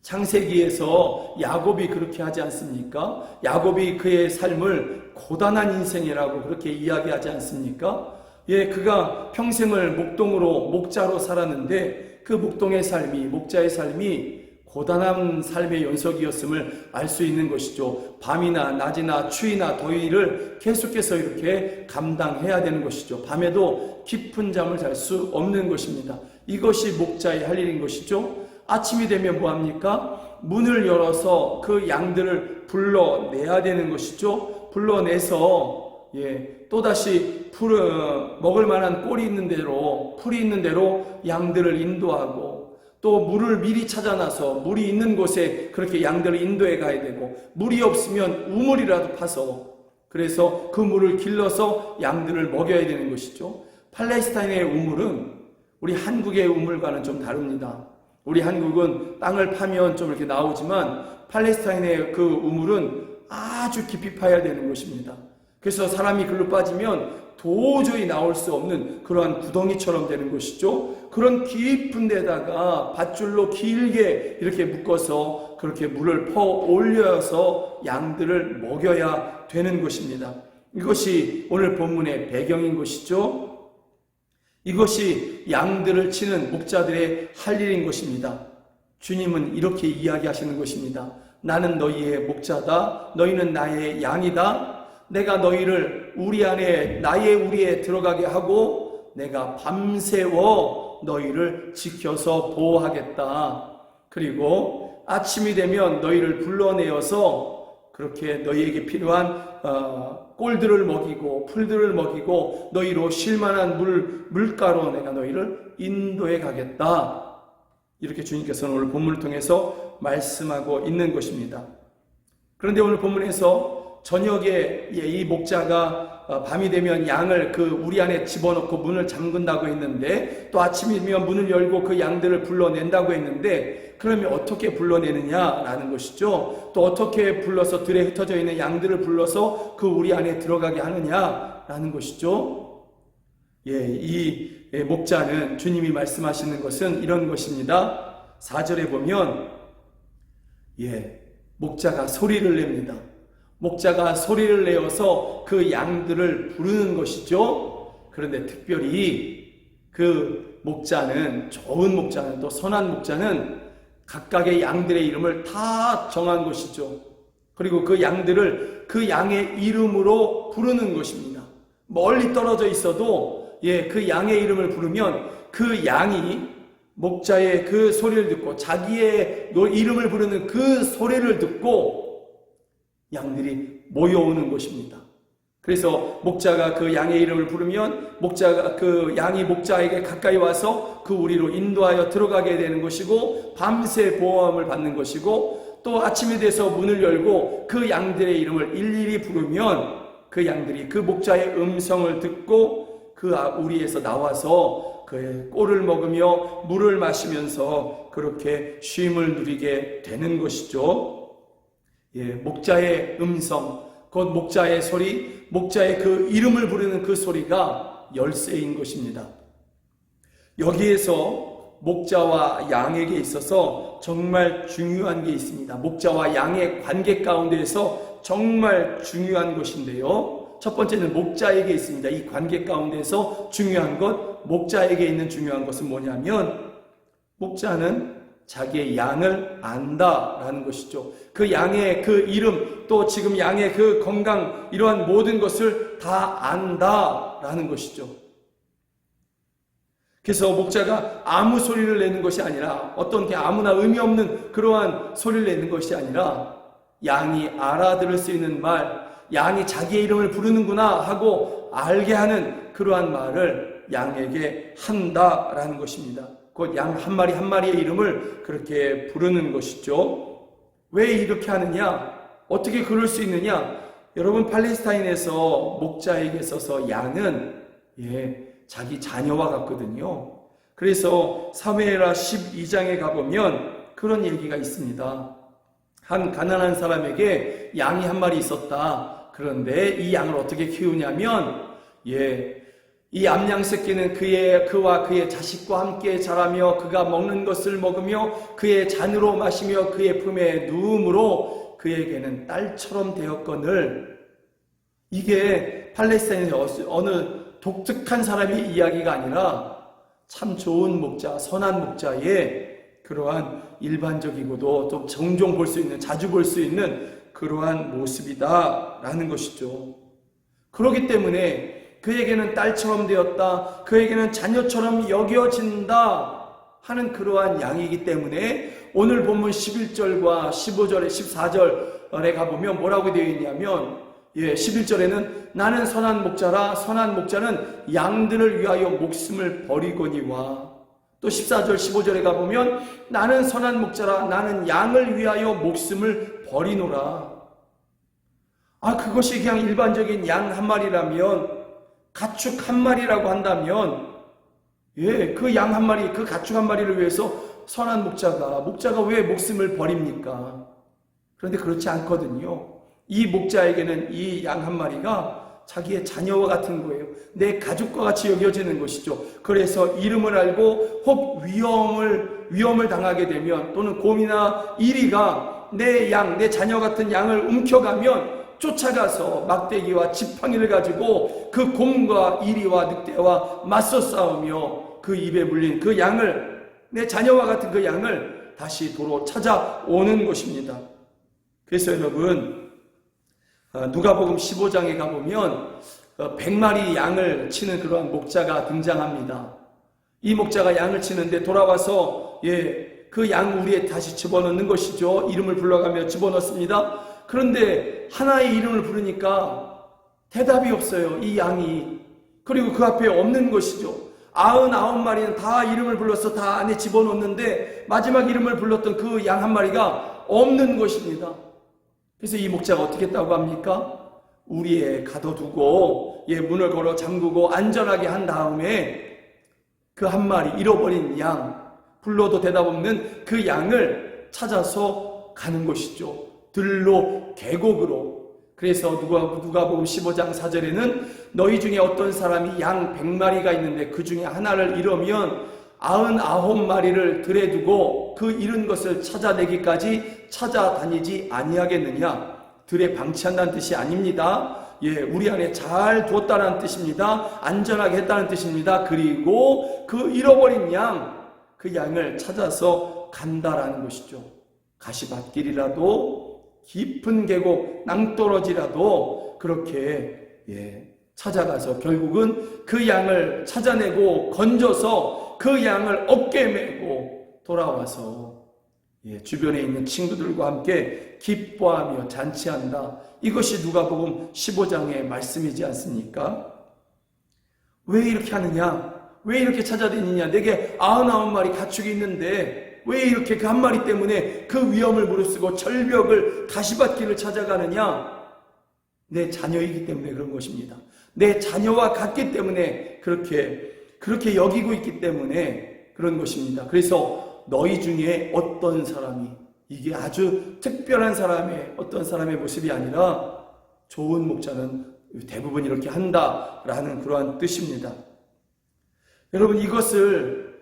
S1: 창세기에서 야곱이 그렇게 하지 않습니까? 야곱이 그의 삶을 고단한 인생이라고 그렇게 이야기하지 않습니까? 그가 평생을 목자로 살았는데 그 목동의 삶이 목자의 삶이 고단한 삶의 연속이었음을 알 수 있는 것이죠. 밤이나 낮이나 추위나 더위를 계속해서 이렇게 감당해야 되는 것이죠. 밤에도 깊은 잠을 잘 수 없는 것입니다. 이것이 목자의 할 일인 것이죠. 아침이 되면 뭐합니까? 문을 열어서 그 양들을 불러내야 되는 것이죠. 불러내서 또다시 먹을 만한 꼴이 있는 대로 풀이 있는 대로 양들을 인도하고 또 물을 미리 찾아놔서 물이 있는 곳에 그렇게 양들을 인도해 가야 되고, 물이 없으면 우물이라도 파서 그래서 그 물을 길러서 양들을 먹여야 되는 것이죠. 팔레스타인의 우물은 우리 한국의 우물과는 좀 다릅니다. 우리 한국은 땅을 파면 좀 이렇게 나오지만 팔레스타인의 그 우물은 아주 깊이 파야 되는 것입니다. 그래서 사람이 글로 빠지면 도저히 나올 수 없는 그러한 구덩이처럼 되는 것이죠. 그런 깊은 데다가 밧줄로 길게 이렇게 묶어서 그렇게 물을 퍼 올려서 양들을 먹여야 되는 것입니다. 이것이 오늘 본문의 배경인 것이죠. 이것이 양들을 치는 목자들의 할 일인 것입니다. 주님은 이렇게 이야기하시는 것입니다. 나는 너희의 목자다. 너희는 나의 양이다. 내가 너희를 우리 안에 나의 우리에 들어가게 하고 내가 밤새워 너희를 지켜서 보호하겠다. 그리고 아침이 되면 너희를 불러내어서 그렇게 너희에게 필요한 꼴들을 먹이고 풀들을 먹이고 너희로 쉴만한 물가로 내가 너희를 인도해 가겠다. 이렇게 주님께서는 오늘 본문을 통해서 말씀하고 있는 것입니다. 그런데 오늘 본문에서 저녁에 이 목자가 밤이 되면 양을 그 우리 안에 집어넣고 문을 잠근다고 했는데, 또 아침이면 문을 열고 그 양들을 불러낸다고 했는데, 그러면 어떻게 불러내느냐라는 것이죠. 또 어떻게 불러서 들에 흩어져 있는 양들을 불러서 그 우리 안에 들어가게 하느냐라는 것이죠. 이 목자는 주님이 말씀하시는 것은 이런 것입니다. 4절에 보면 목자가 소리를 냅니다. 목자가 소리를 내어서 그 양들을 부르는 것이죠. 그런데 특별히 그 목자는, 좋은 목자는, 또 선한 목자는 각각의 양들의 이름을 다 정한 것이죠. 그리고 그 양들을 그 양의 이름으로 부르는 것입니다. 멀리 떨어져 있어도 그 양의 이름을 부르면 그 양이 목자의 그 소리를 듣고 자기의 이름을 부르는 그 소리를 듣고 양들이 모여오는 것입니다. 그래서 목자가 그 양의 이름을 부르면 목자가 그 양이 목자에게 가까이 와서 그 우리로 인도하여 들어가게 되는 것이고, 밤새 보호함을 받는 것이고, 또 아침이 돼서 문을 열고 그 양들의 이름을 일일이 부르면 그 양들이 그 목자의 음성을 듣고 그 우리에서 나와서 그의 꼴을 먹으며 물을 마시면서 그렇게 쉼을 누리게 되는 것이죠. 목자의 음성, 곧 목자의 소리, 목자의 그 이름을 부르는 그 소리가 열쇠인 것입니다. 여기에서 목자와 양에게 있어서 정말 중요한 게 있습니다. 목자와 양의 관계 가운데에서 정말 중요한 것인데요. 첫 번째는 목자에게 있습니다. 이 관계 가운데서 중요한 것, 목자에게 있는 중요한 것은 뭐냐면, 목자는 자기의 양을 안다라는 것이죠. 그 양의 그 이름, 또 지금 양의 그 건강, 이러한 모든 것을 다 안다라는 것이죠. 그래서 목자가 아무 소리를 내는 것이 아니라, 어떤 게 아무나 의미 없는 그러한 소리를 내는 것이 아니라, 양이 알아들을 수 있는 말, 양이 자기의 이름을 부르는구나 하고 알게 하는 그러한 말을 양에게 한다라는 것입니다. 곧 양 한 마리 한 마리의 이름을 그렇게 부르는 것이죠. 왜 이렇게 하느냐? 어떻게 그럴 수 있느냐? 여러분, 팔레스타인에서 목자에게 있어서 양은 자기 자녀와 같거든요. 그래서 사무엘하 12장에 가보면 그런 얘기가 있습니다. 한 가난한 사람에게 양이 한 마리 있었다. 그런데 이 양을 어떻게 키우냐면 이 암양 새끼는 그와 그의 자식과 함께 자라며 그가 먹는 것을 먹으며 그의 잔으로 마시며 그의 품에 누움으로 그에게는 딸처럼 되었거늘. 이게 팔레스타인의 어느 독특한 사람의 이야기가 아니라 참 좋은 목자, 선한 목자의 그러한 일반적이고도 또 종종 볼 수 있는, 자주 볼 수 있는 그러한 모습이다라는 것이죠. 그렇기 때문에 그에게는 딸처럼 되었다, 그에게는 자녀처럼 여겨진다 하는 그러한 양이기 때문에 오늘 본문 11절과 15절에 14절에 가보면 뭐라고 되어 있냐면 11절에는 나는 선한 목자라, 선한 목자는 양들을 위하여 목숨을 버리거니와, 또 14절 15절에 가보면 나는 선한 목자라 나는 양을 위하여 목숨을 버리노라. 그것이 그냥 일반적인 양 한 마리라면, 가축 한 마리라고 한다면, 그 양 한 마리, 그 가축 한 마리를 위해서 선한 목자가 왜 목숨을 버립니까? 그런데 그렇지 않거든요. 이 목자에게는 이 양 한 마리가 자기의 자녀와 같은 거예요. 내 가족과 같이 여겨지는 것이죠. 그래서 이름을 알고 혹 위험을 당하게 되면, 또는 곰이나 이리가 내 자녀 같은 양을 움켜가면 쫓아가서 막대기와 지팡이를 가지고 그 곰과 이리와 늑대와 맞서 싸우며 그 입에 물린 그 양을, 내 자녀와 같은 그 양을 다시 도로 찾아오는 것입니다. 그래서 여러분, 누가복음 15장에 가보면 100마리 양을 치는 그러한 목자가 등장합니다. 이 목자가 양을 치는데 돌아와서 그 양 우리에 다시 집어넣는 것이죠. 이름을 불러가며 집어넣습니다. 그런데 하나의 이름을 부르니까 대답이 없어요, 이 양이. 그리고 그 앞에 없는 것이죠. 99마리는 다 이름을 불러서 다 안에 집어넣는데 마지막 이름을 불렀던 그 양 한 마리가 없는 것입니다. 그래서 이 목자가 어떻게 했다고 합니까? 우리에 가둬두고 문을 걸어 잠그고 안전하게 한 다음에 그 한 마리 잃어버린 양, 불러도 대답 없는 그 양을 찾아서 가는 것이죠. 들로 계곡으로. 그래서 누가복음 15장 4절에는 너희 중에 어떤 사람이 양 100마리가 있는데 그 중에 하나를 잃으면 99마리를 들에 두고 그 잃은 것을 찾아내기까지 찾아다니지 아니하겠느냐. 들에 방치한다는 뜻이 아닙니다. 우리 안에 잘 두었다는 뜻입니다. 안전하게 했다는 뜻입니다. 그리고 그 잃어버린 그 양을 찾아서 간다라는 것이죠. 가시밭길이라도 깊은 계곡, 낭떠러지라도 그렇게 찾아가서 결국은 그 양을 찾아내고 건져서 그 양을 어깨에 메고 돌아와서 주변에 있는 친구들과 함께 기뻐하며 잔치한다. 이것이 누가복음 15장의 말씀이지 않습니까? 왜 이렇게 하느냐? 왜 이렇게 찾아다니냐? 내게 99마리 가축이 있는데 왜 이렇게 그 한 마리 때문에 그 위험을 무릅쓰고 절벽을 가시밭길을 찾아가느냐? 내 자녀이기 때문에 그런 것입니다. 내 자녀와 같기 때문에 그렇게 여기고 있기 때문에 그런 것입니다. 그래서 너희 중에 어떤 사람이, 이게 아주 특별한 어떤 사람의 모습이 아니라 좋은 목자는 대부분 이렇게 한다라는 그러한 뜻입니다. 여러분, 이것을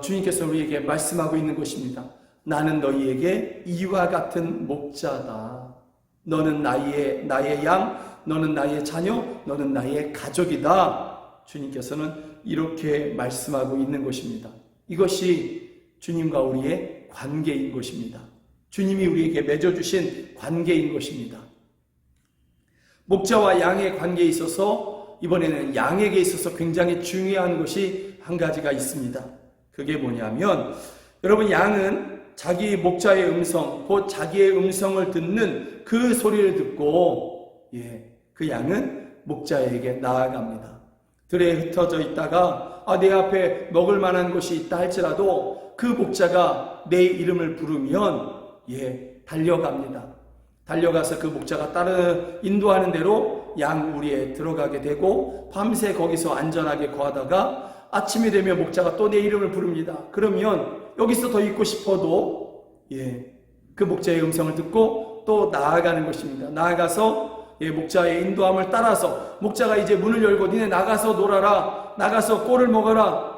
S1: 주님께서 우리에게 말씀하고 있는 것입니다. 나는 너희에게 이와 같은 목자다. 너는 나의 양, 너는 나의 자녀, 너는 나의 가족이다. 주님께서는 이렇게 말씀하고 있는 것입니다. 이것이 주님과 우리의 관계인 것입니다. 주님이 우리에게 맺어주신 관계인 것입니다. 목자와 양의 관계에 있어서 이번에는 양에게 있어서 굉장히 중요한 것이 한 가지가 있습니다. 그게 뭐냐면, 여러분, 양은 자기 목자의 음성, 곧 자기의 음성을 듣는 그 소리를 듣고 그 양은 목자에게 나아갑니다. 들에 흩어져 있다가 내 앞에 먹을 만한 것이 있다 할지라도 그 목자가 내 이름을 부르면 달려갑니다. 달려가서 그 목자가 인도하는 대로 양 우리에 들어가게 되고 밤새 거기서 안전하게 거하다가 아침이 되면 목자가 또 내 이름을 부릅니다. 그러면 여기서 더 있고 싶어도 그 목자의 음성을 듣고 또 나아가는 것입니다. 나아가서 목자의 인도함을 따라서 목자가 이제 문을 열고 니네 나가서 놀아라, 나가서 꼴을 먹어라,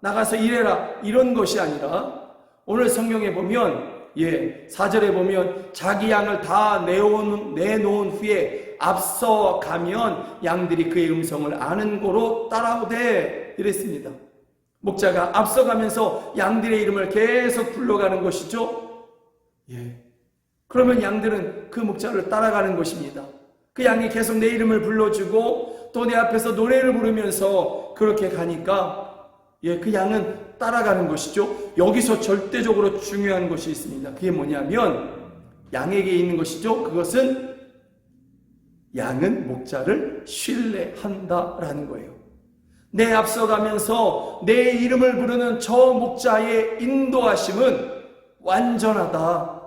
S1: 나가서 일해라, 이런 것이 아니라 오늘 성경에 보면 4절에 보면 자기 양을 다 내놓은 후에 앞서가면 양들이 그의 음성을 아는 고로 따라오되 이랬습니다. 목자가 앞서가면서 양들의 이름을 계속 불러가는 것이죠. 그러면 양들은 그 목자를 따라가는 것입니다. 그 양이 계속 내 이름을 불러주고 또 내 앞에서 노래를 부르면서 그렇게 가니까 그 양은 따라가는 것이죠. 여기서 절대적으로 중요한 것이 있습니다. 그게 뭐냐면 양에게 있는 것이죠. 그것은 양은 목자를 신뢰한다라는 거예요. 내 앞서가면서 내 이름을 부르는 저 목자의 인도하심은 완전하다.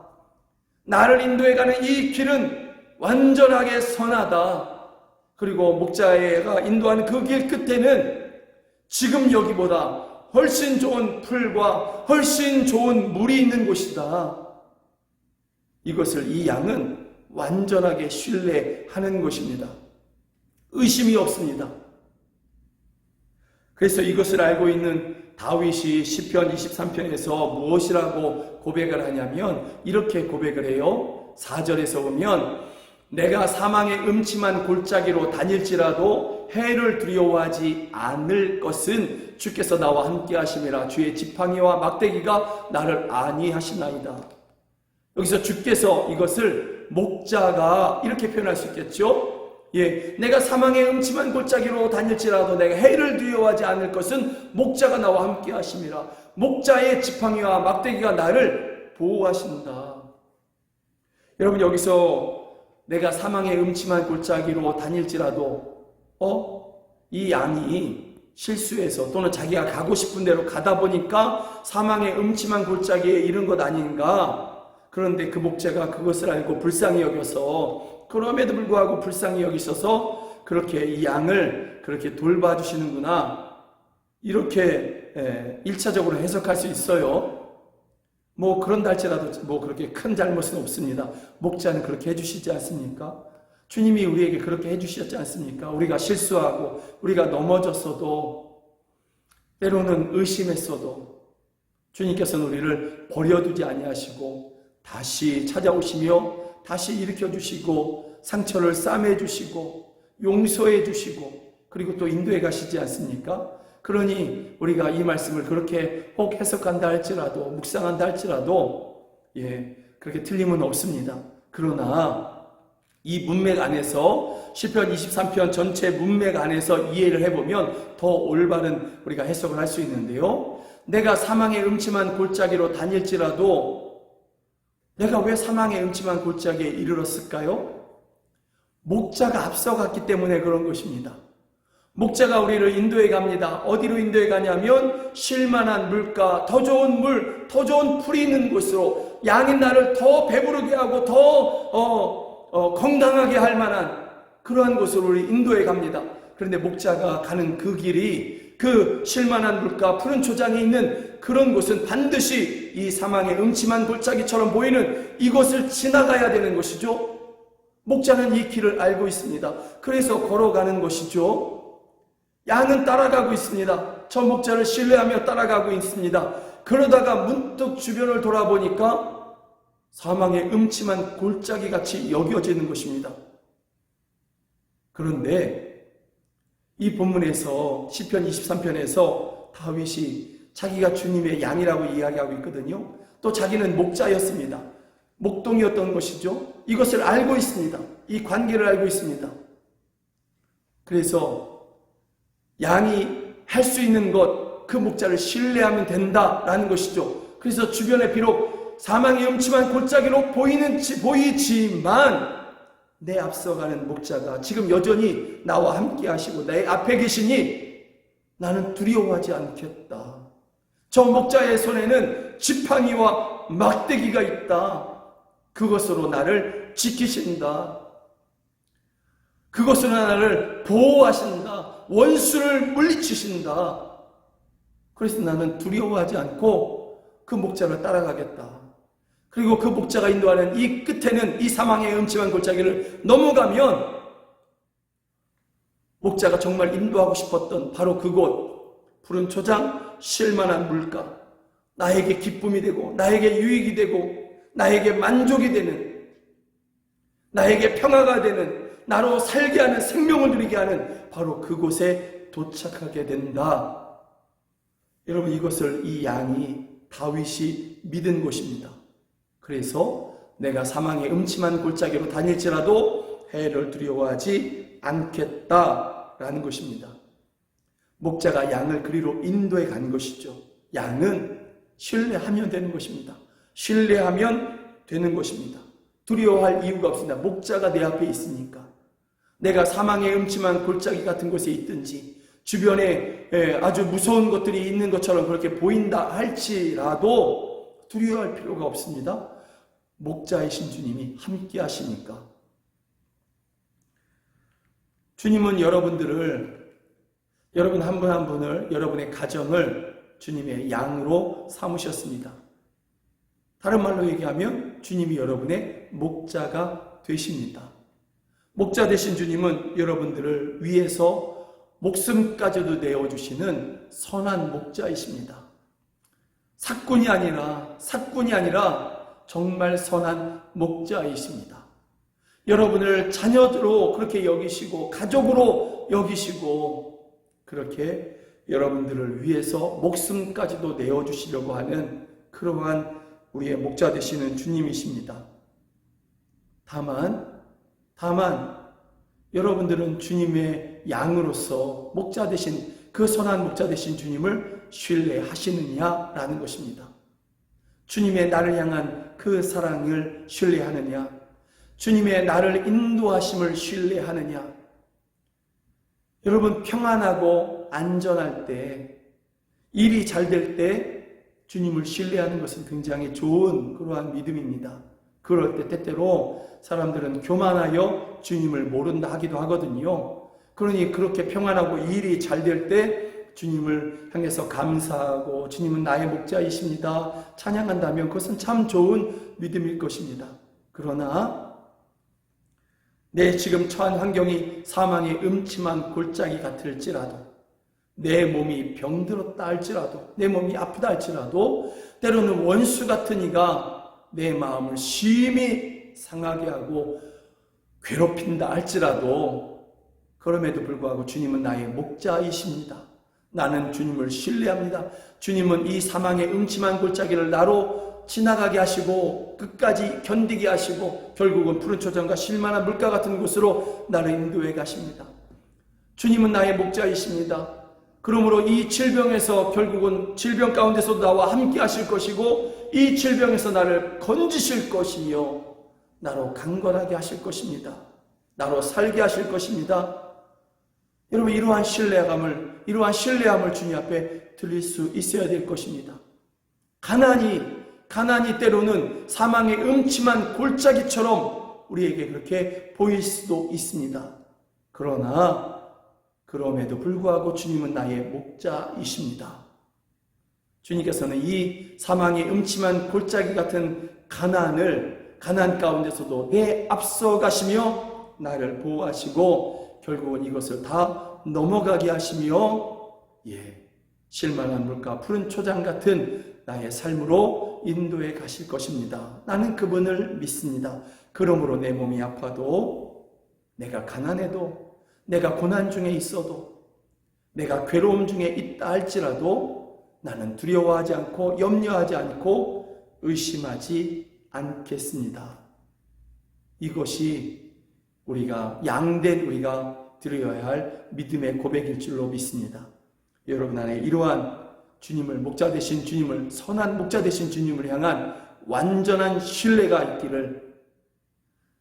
S1: 나를 인도해가는 이 길은 완전하게 선하다. 그리고 목자가 인도하는 그 길 끝에는 지금 여기보다 훨씬 좋은 풀과 훨씬 좋은 물이 있는 곳이다. 이것을 이 양은 완전하게 신뢰하는 것입니다. 의심이 없습니다. 그래서 이것을 알고 있는 다윗이 시편 23편에서 무엇이라고 고백을 하냐면 이렇게 고백을 해요. 4절에서 보면 내가 사망의 음침한 골짜기로 다닐지라도 해를 두려워하지 않을 것은 주께서 나와 함께 하심이라. 주의 지팡이와 막대기가 나를 안위하시나이다. 여기서 주께서 이것을 목자가 이렇게 표현할 수 있겠죠. 내가 사망의 음침한 골짜기로 다닐지라도 내가 해를 두려워하지 않을 것은 목자가 나와 함께 하심이라. 목자의 지팡이와 막대기가 나를 보호하신다. 여러분, 여기서 내가 사망의 음침한 골짜기로 다닐지라도 이 양이 실수해서 또는 자기가 가고 싶은 대로 가다 보니까 사망의 음침한 골짜기에 이른 것 아닌가. 그런데 그 목자가 그것을 알고 불쌍히 여겨서, 그럼에도 불구하고 불쌍히 여기셔서 그렇게 이 양을 그렇게 돌봐주시는구나, 이렇게 1차적으로 해석할 수 있어요. 그런다 할지라도 그렇게 큰 잘못은 없습니다. 목자는 그렇게 해주시지 않습니까? 주님이 우리에게 그렇게 해주셨지 않습니까? 우리가 실수하고 우리가 넘어졌어도, 때로는 의심했어도 주님께서는 우리를 버려두지 아니하시고 다시 찾아오시며 다시 일으켜주시고 상처를 싸매주시고 용서해주시고 그리고 또 인도해 가시지 않습니까? 그러니 우리가 이 말씀을 그렇게 혹 해석한다 할지라도, 묵상한다 할지라도 그렇게 틀림은 없습니다. 그러나 이 문맥 안에서, 시편 23편 전체 문맥 안에서 이해를 해보면 더 올바른 우리가 해석을 할 수 있는데요. 내가 사망의 음침한 골짜기로 다닐지라도, 내가 왜 사망의 음침한 골짜기에 이르렀을까요? 목자가 앞서갔기 때문에 그런 것입니다. 목자가 우리를 인도해 갑니다. 어디로 인도해 가냐면 쉴만한 물가, 더 좋은 물, 더 좋은 풀이 있는 곳으로, 양인 나를 더 배부르게 하고 더 건강하게 할 만한 그러한 곳으로 우리 인도해 갑니다. 그런데 목자가 가는 그 길이, 그 쉴만한 물가, 푸른 초장이 있는 그런 곳은 반드시 이 사망의 음침한 골짜기처럼 보이는 이곳을 지나가야 되는 것이죠. 목자는 이 길을 알고 있습니다. 그래서 걸어가는 것이죠. 양은 따라가고 있습니다. 저 목자를 신뢰하며 따라가고 있습니다. 그러다가 문득 주변을 돌아보니까 사망의 음침한 골짜기 같이 여겨지는 것입니다. 그런데 이 본문에서, 시편 23편에서 다윗이 자기가 주님의 양이라고 이야기하고 있거든요. 또 자기는 목자였습니다. 목동이었던 것이죠. 이것을 알고 있습니다. 이 관계를 알고 있습니다. 그래서 양이 할 수 있는 것, 그 목자를 신뢰하면 된다라는 것이죠. 그래서 주변에 비록 사망의 음침한 골짜기로 보이지만 내 앞서가는 목자가 지금 여전히 나와 함께 하시고 내 앞에 계시니 나는 두려워하지 않겠다. 저 목자의 손에는 지팡이와 막대기가 있다. 그것으로 나를 지키신다. 그것으로 나를 보호하신다. 원수를 물리치신다. 그래서 나는 두려워하지 않고 그 목자를 따라가겠다. 그리고 그 목자가 인도하는 이 끝에는, 이 사망의 음침한 골짜기를 넘어가면 목자가 정말 인도하고 싶었던 바로 그곳, 푸른 초장, 쉴만한 물가, 나에게 기쁨이 되고 나에게 유익이 되고 나에게 만족이 되는, 나에게 평화가 되는, 나로 살게 하는, 생명을 누리게 하는 바로 그곳에 도착하게 된다. 여러분, 이것을 이 양이, 다윗이 믿은 것입니다. 그래서 내가 사망의 음침한 골짜기로 다닐지라도 해를 두려워하지 않겠다라는 것입니다. 목자가 양을 그리로 인도해 간 것이죠. 양은 신뢰하면 되는 것입니다. 신뢰하면 되는 것입니다. 두려워할 이유가 없습니다. 목자가 내 앞에 있으니까. 내가 사망의 음침한 골짜기 같은 곳에 있든지 주변에 아주 무서운 것들이 있는 것처럼 그렇게 보인다 할지라도 두려워할 필요가 없습니다. 목자이신 주님이 함께 하시니까. 주님은 여러분 한 분 한 분을, 여러분의 가정을 주님의 양으로 삼으셨습니다. 다른 말로 얘기하면 주님이 여러분의 목자가 되십니다. 목자 되신 주님은 여러분들을 위해서 목숨까지도 내어주시는 선한 목자이십니다. 사꾼이 아니라 정말 선한 목자이십니다. 여러분을 자녀로 그렇게 여기시고 가족으로 여기시고 그렇게 여러분들을 위해서 목숨까지도 내어주시려고 하는 그러한 우리의 목자 되시는 주님이십니다. 다만 여러분들은 주님의 양으로서 목자 되신 그 선한 목자 되신 주님을 신뢰하시느냐라는 것입니다. 주님의 나를 향한 그 사랑을 신뢰하느냐, 주님의 나를 인도하심을 신뢰하느냐. 여러분, 평안하고 안전할 때, 일이 잘 될 때 주님을 신뢰하는 것은 굉장히 좋은 그러한 믿음입니다. 그럴 때 때때로 사람들은 교만하여 주님을 모른다 하기도 하거든요. 그러니 그렇게 평안하고 일이 잘 될 때 주님을 향해서 감사하고 주님은 나의 목자이십니다 찬양한다면 그것은 참 좋은 믿음일 것입니다. 그러나 내 지금 처한 환경이 사망의 음침한 골짜기 같을지라도, 내 몸이 병들었다 할지라도, 내 몸이 아프다 할지라도, 때로는 원수 같은 이가 내 마음을 심히 상하게 하고 괴롭힌다 할지라도, 그럼에도 불구하고 주님은 나의 목자이십니다. 나는 주님을 신뢰합니다. 주님은 이 사망의 음침한 골짜기를 나로 지나가게 하시고 끝까지 견디게 하시고 결국은 푸른 초장과 실만한 물가 같은 곳으로 나를 인도해 가십니다. 주님은 나의 목자이십니다. 그러므로 이 질병에서 결국은 질병 가운데서도 나와 함께 하실 것이고 이 질병에서 나를 건지실 것이며 나로 강건하게 하실 것입니다. 나로 살게 하실 것입니다. 여러분, 이러한 신뢰함을 주님 앞에 드릴 수 있어야 될 것입니다. 가난이 때로는 사망의 음침한 골짜기처럼 우리에게 그렇게 보일 수도 있습니다. 그러나 그럼에도 불구하고 주님은 나의 목자이십니다. 주님께서는 이 사망의 음침한 골짜기 같은 가난 가운데서도 내 앞서 가시며 나를 보호하시고 결국은 이것을 다 넘어가게 하시며 실만한 물가 푸른 초장 같은 나의 삶으로 인도해 가실 것입니다. 나는 그분을 믿습니다. 그러므로 내 몸이 아파도, 내가 가난해도, 내가 고난 중에 있어도, 내가 괴로움 중에 있다 할지라도 나는 두려워하지 않고 염려하지 않고 의심하지 않겠습니다. 이것이 양된 우리가 드려야 할 믿음의 고백일 줄로 믿습니다. 여러분 안에 이러한 주님을, 목자 되신 주님을, 선한 목자 되신 주님을 향한 완전한 신뢰가 있기를,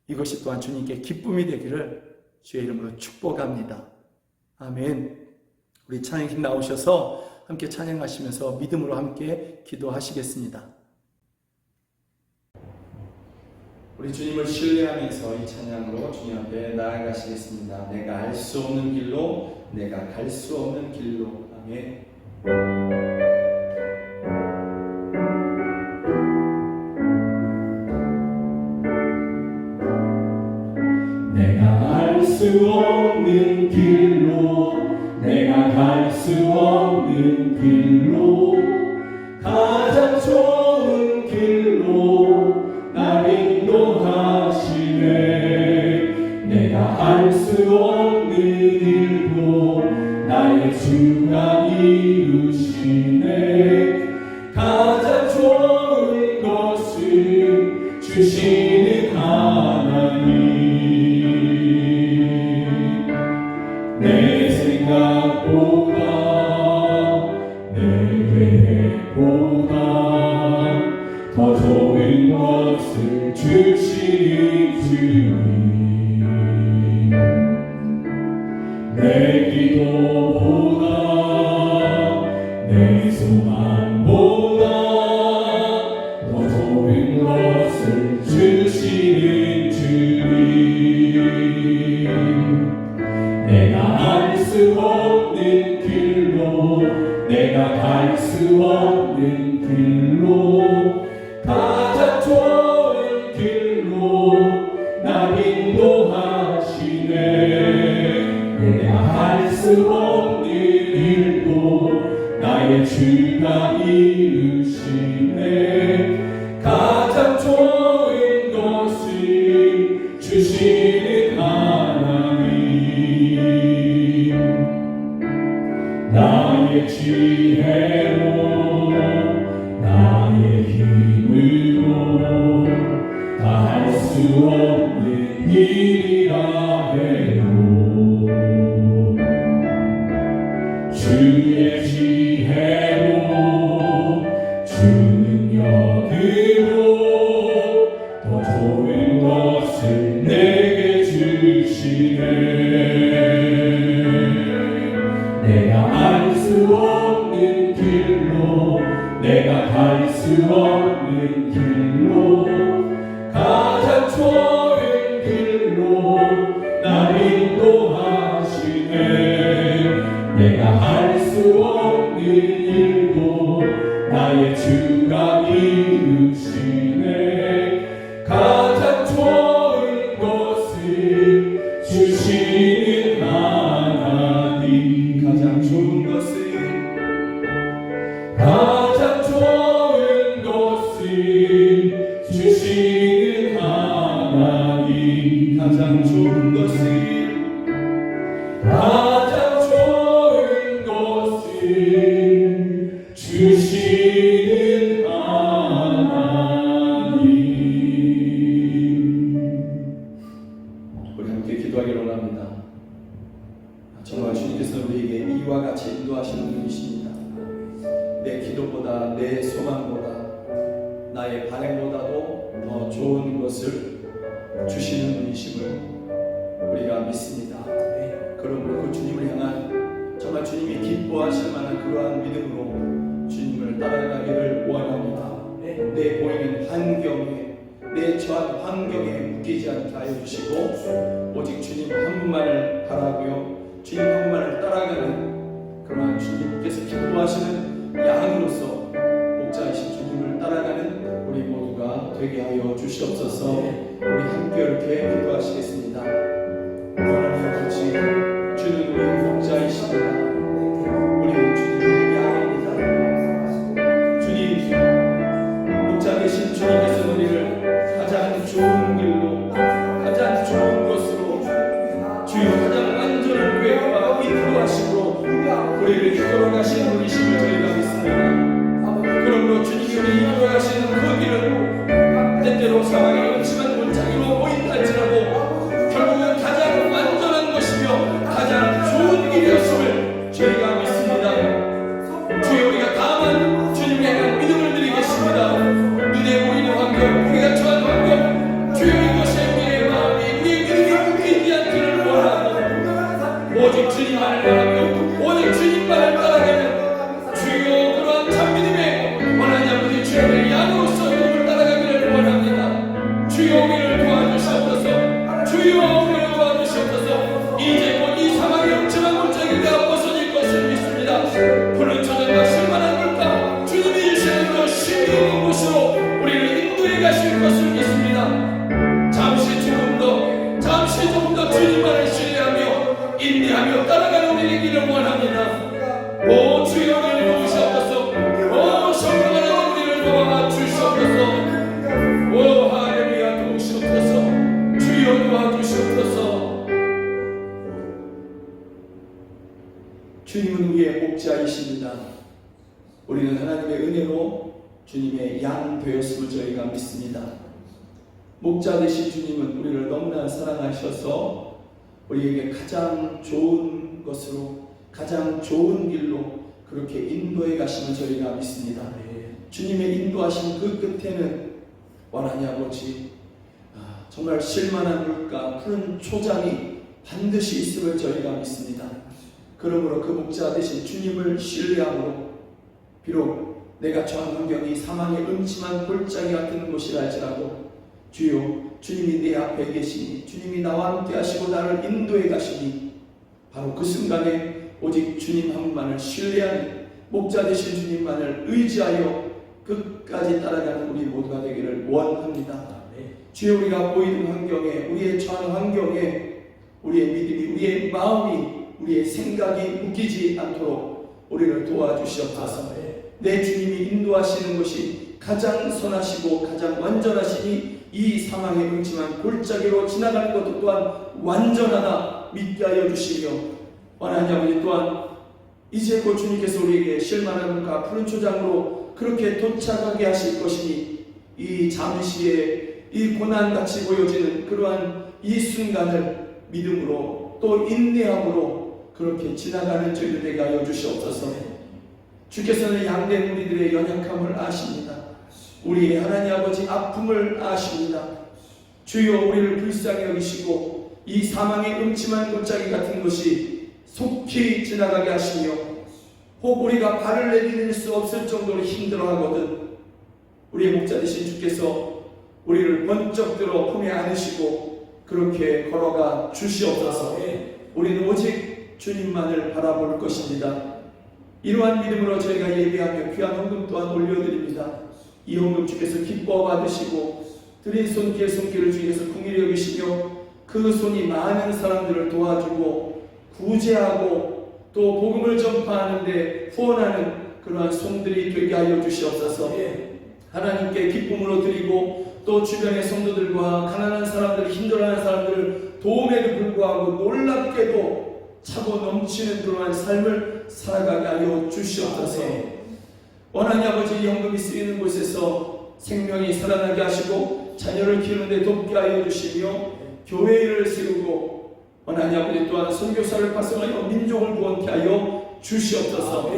S1: 이것이 또한 주님께 기쁨이 되기를 주의 이름으로 축복합니다. 아멘. 우리 찬양팀 나오셔서 함께 찬양하시면서 믿음으로 함께 기도하시겠습니다. 우리 주님을 신뢰하면서 이 찬양으로 주님 앞에 나아가시겠습니다. 내가 알 수 없는 길로, 내가 갈 수 없는 길로. 아멘.
S2: 내가 알 수 없는 길로, 내가 갈 수 없는 길로, 가장 좋은 길로 날 인도하시네. 내가 알 수 없는 일도 나의 주가 이루시네. 가장 좋은 것을 주시는 하나님, 내 생각보다 내 계획보다 더 좋은 것을 주시는 주님, 내 기도보다 수 없는 길로 가장 좋은 길로 날 인도하시네. 내가 할 수 없는 일도 나의 주가 이루시네. 가장 좋은 것을 주시는 하나님, 나의 지혜로 나의 힘으로 다 할 수 없는 일이라 해도 주의 지혜로 주는 능력으로 더 좋은 것을 내게 주시네. 내가 알 수 없는 길로 내가 갈 수 없는 길로 가장 좋은 길로 날 인도하시네. 내가 할 수 없는 일도 나의 주가 이루시네. 가장 좋은 것을 주시는 하나님,
S1: 가장 좋은 것을
S2: 가장 좋은 것을 주시는 하나님,
S1: 가장 좋은 것을
S2: 가장 좋은 것을 주시는 하나님.
S1: 우리 함께 기도하기를 원합니다. 정말 주님께서 우리에게 이와 같이 인도하시는 분이십니다. 내 기도보다 내 소망보다 나의 반응보다도 더 좋은 것을 주시는 분이심을 우리가 믿습니다. 그러므로 그 주님을 향한 정말 주님이 기뻐하실 만한 그러한 믿음으로 주님을 따라가기를 원합니다. 내 보이는 환경에, 내 처한 환경에 묶이지 않게 하여 주시고 오직 주님 한 분만을 바라고요, 주님 한 분만을 따라가는 그러한 주님께서 기뻐하시는 양으로서 목자이신 주님을 따라가는 우리 모두가 되게 하여 주시옵소서. 우리 함께 이렇게 기도하시겠습니다. 하나님 아버지, 주는 우리 목자이십니다. 우리는 주님의 양입니다. 주님, 목자 되신 주님께서 우리를 가장 좋은 길로, 가장 좋은 것으로, 주여 가장 안전한 교회와 인도하심으로 우리를 이끌어 가시는 분이심을 저희가 믿습니다. 그러므로 주님이 우리 이끌어 가시는 그 길은 때때로 상황이 음침한 골짜기로 보인다할지라도 결국은 가장 안전한 것이며 가장 좋은 길이었음을 저희가 믿습니다. 주여, 우리가 다만 주님에 대한 믿음을 드리겠습니다. 눈에 보이는 환경, 우리가 처한 환경, 주여 이것에 우리의 마음이, 우리의 믿음이 묶이지 않기를 원하고 오직 주님만을 바라며 오직 주님만을 따라가는 주여 그러한 참믿음의 원하냐 우리 주님의 양으로서 믿음을 따라가기를 원합니다. 주여 우리를 도와주시옵소서. 주여 우리를 도와주시옵소서. 이제 곧 이 사망의 음침한 골짜기가 벗어질 것을 믿습니다. 푸른 초장과 실만한 물가 주님이 주시는 그 쉼이 있는 곳으로 우리를 인도해 가실 것을 믿습니다. 잠시 조금 더 주님만을 신뢰하며 인내하며 따라가는 우리 되기를 원합니다. 오 주여 우리를 도우시옵소서. 오 성령 하나님 우리를 도와주시옵소서. 오 할렐루야 도우시옵소서. 주여 도와주시옵소서. 주님은 우리의 목자이십니다. 우리는 하나님의 은혜로 주님의 양 되었음을 저희가 믿습니다. 목자 되신 주님은 우리를 너무나 사랑하셔서 우리에게 가장 좋은 것으로, 가장 좋은 길로 그렇게 인도해 가심을 저희가 믿습니다. 주님의 인도하신 그 끝에는 원하니 아버지, 정말 실만한 물가, 푸른 초장이 반드시 있음을 저희가 믿습니다. 그러므로 그 목자 되신 주님을 신뢰함으로 비록 내가 처한 환경이 사망의 음침한 골짜기 같은 곳이라 할지라도 주여 주님이 내 앞에 계시니 주님이 나와 함께 하시고 나를 인도해 가시니 바로 그 순간에 오직 주님 한 분만을 신뢰하는 목자 되신 주님만을 의지하여 끝까지 따라가는 우리 모두가 되기를 원합니다. 주여, 우리가 보이는 환경에, 우리의 처한 환경에 우리의 믿음이, 우리의 마음이, 우리의 생각이 묶이지 않도록 우리를 도와주시옵소서. 내 주님이 인도하시는 것이 가장 선하시고 가장 완전하시니 이 상황에 응치만 골짜기로 지나가는 것도 또한 완전하다 믿게 하여 주시며, 하나님 아버지, 또한 이제 곧 주님께서 우리에게 실만함과 푸른 초장으로 그렇게 도착하게 하실 것이니 이 잠시에 이 고난같이 보여지는 그러한 이 순간을 믿음으로 또 인내함으로 그렇게 지나가는 저희들 되게 하여 주시옵소서. 주께서는 양된 우리들의 연약함을 아십니다. 우리의 하나님 아버지 아픔을 아십니다. 주여, 우리를 불쌍히 여기시고 이 사망의 음침한 골짜기 같은 것이 속히 지나가게 하시며, 혹 우리가 발을 내디딜 수 없을 정도로 힘들어하거든 우리의 목자 되신 주께서 우리를 번쩍 들어 품에 안으시고 그렇게 걸어가 주시옵소서. 우리는 오직 주님만을 바라볼 것입니다. 이러한 믿음으로 저희가 예배하며 귀한 헌금 또한 올려드립니다. 이 헌금 주께서 기뻐 받으시고 드린 손길을 주께서 긍휼히 여기시며 그 손이 많은 사람들을 도와주고 구제하고 또 복음을 전파하는데 후원하는 그러한 손들이 되게 하여 주시옵소서. 하나님께 기쁨으로 드리고 또 주변의 성도들과 가난한 사람들, 힘들어하는 사람들을 도움에도 불구하고 놀랍게도 차고 넘치는 그러한 삶을 살아가게 하여 주시옵소서. 하나님 아버지, 이 헌금이 쓰이는 곳에서 생명이 살아나게 하시고 자녀를 키우는데 돕게 하여 주시며 교회를 세우고 하나님 아버지, 또한 선교사를 파송하여 민족을 구원케 하여 주시옵소서.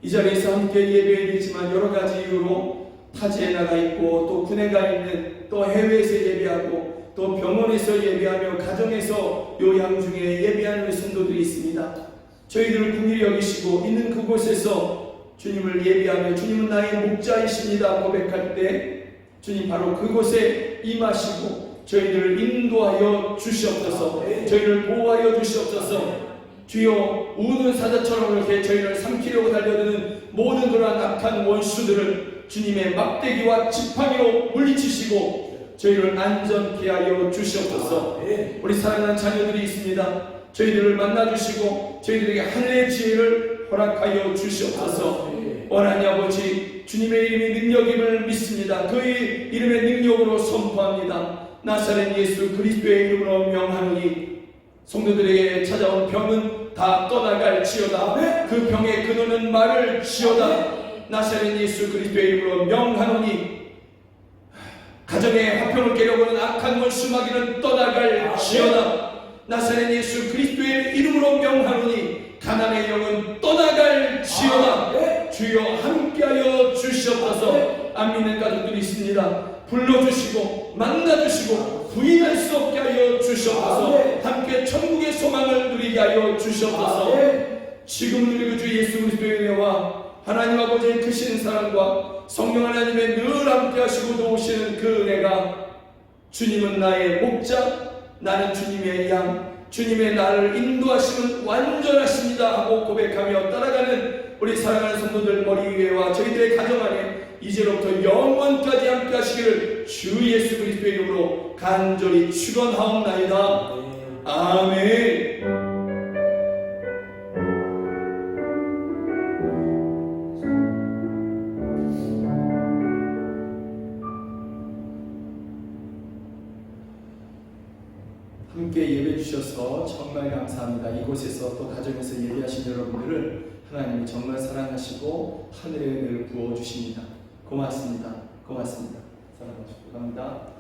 S1: 이 자리에서 함께 예배드리지만 여러 가지 이유로 타지에 나가 있고 또 군에 가 있는, 또 해외에서 예배하고 또 병원에서 예배하며 가정에서 요양 중에 예배하는 성도들이 있습니다. 저희들을 긍휼히 여기시고 있는 그곳에서 주님을 예배하며 주님은 나의 목자이십니다 고백할 때 주님 바로 그곳에 임하시고 저희들을 인도하여 주시옵소서. 저희를 보호하여 주시옵소서. 주여, 우는 사자처럼 이렇게 저희를 삼키려고 달려드는 모든 그러한 악한 원수들을 주님의 막대기와 지팡이로 물리치시고 저희를 안전케 하여 주시옵소서. 우리 사랑하는 자녀들이 있습니다. 저희들을 만나주시고 저희들에게 하늘의 지혜를 허락하여 주시옵소서. 하나님 아버지, 주님의 이름이 능력임을 믿습니다. 그의 이름의 능력으로 선포합니다. 나사렛 예수 그리스도의 이름으로 명하노니 성도들에게 찾아온 병은 다 떠나갈지어다. 그 병의 근원은 말을지어다. 나사렛 예수 그리스도의 이름으로 명하노니 가정의 화평을 깨려고 하는 악한 원수 마귀는 떠나갈지어다. 나사렛 예수 그리스도의 이름으로 명하노니 가난의 영은 떠나갈지어다. 주여, 함께하여 주시옵소서. 안 믿는 가족들이 있습니다. 불러주시고 만나주시고 부인할 수 없게 하여 주시옵소서. 함께 천국의 소망을 누리게 하여 주시옵소서. 지금 우리 주 예수 그리스도의 은혜와 하나님 아버지의 크신 사랑과 성령 하나님의 늘 함께 하시고 도우시는 그 은혜가, 주님은 나의 목자, 나는 주님의 양, 주님의 나를 인도하시면 완전하십니다 하고 고백하며 따라가는 우리 사랑하는 성도들 머리 위에와 저희들의 가정 안에 이제로부터 영원까지 함께 하시기를 주 예수 그리스도의 이름으로 간절히 축원하옵나이다. 아멘. 함께 예배 주셔서 정말 감사합니다. 이곳에서 또 가정에서 예배하신 여러분들을 하나님이 정말 사랑하시고 하늘의 은혜를 부어주십니다. 고맙습니다. 고맙습니다. 사랑하시고 감사합니다.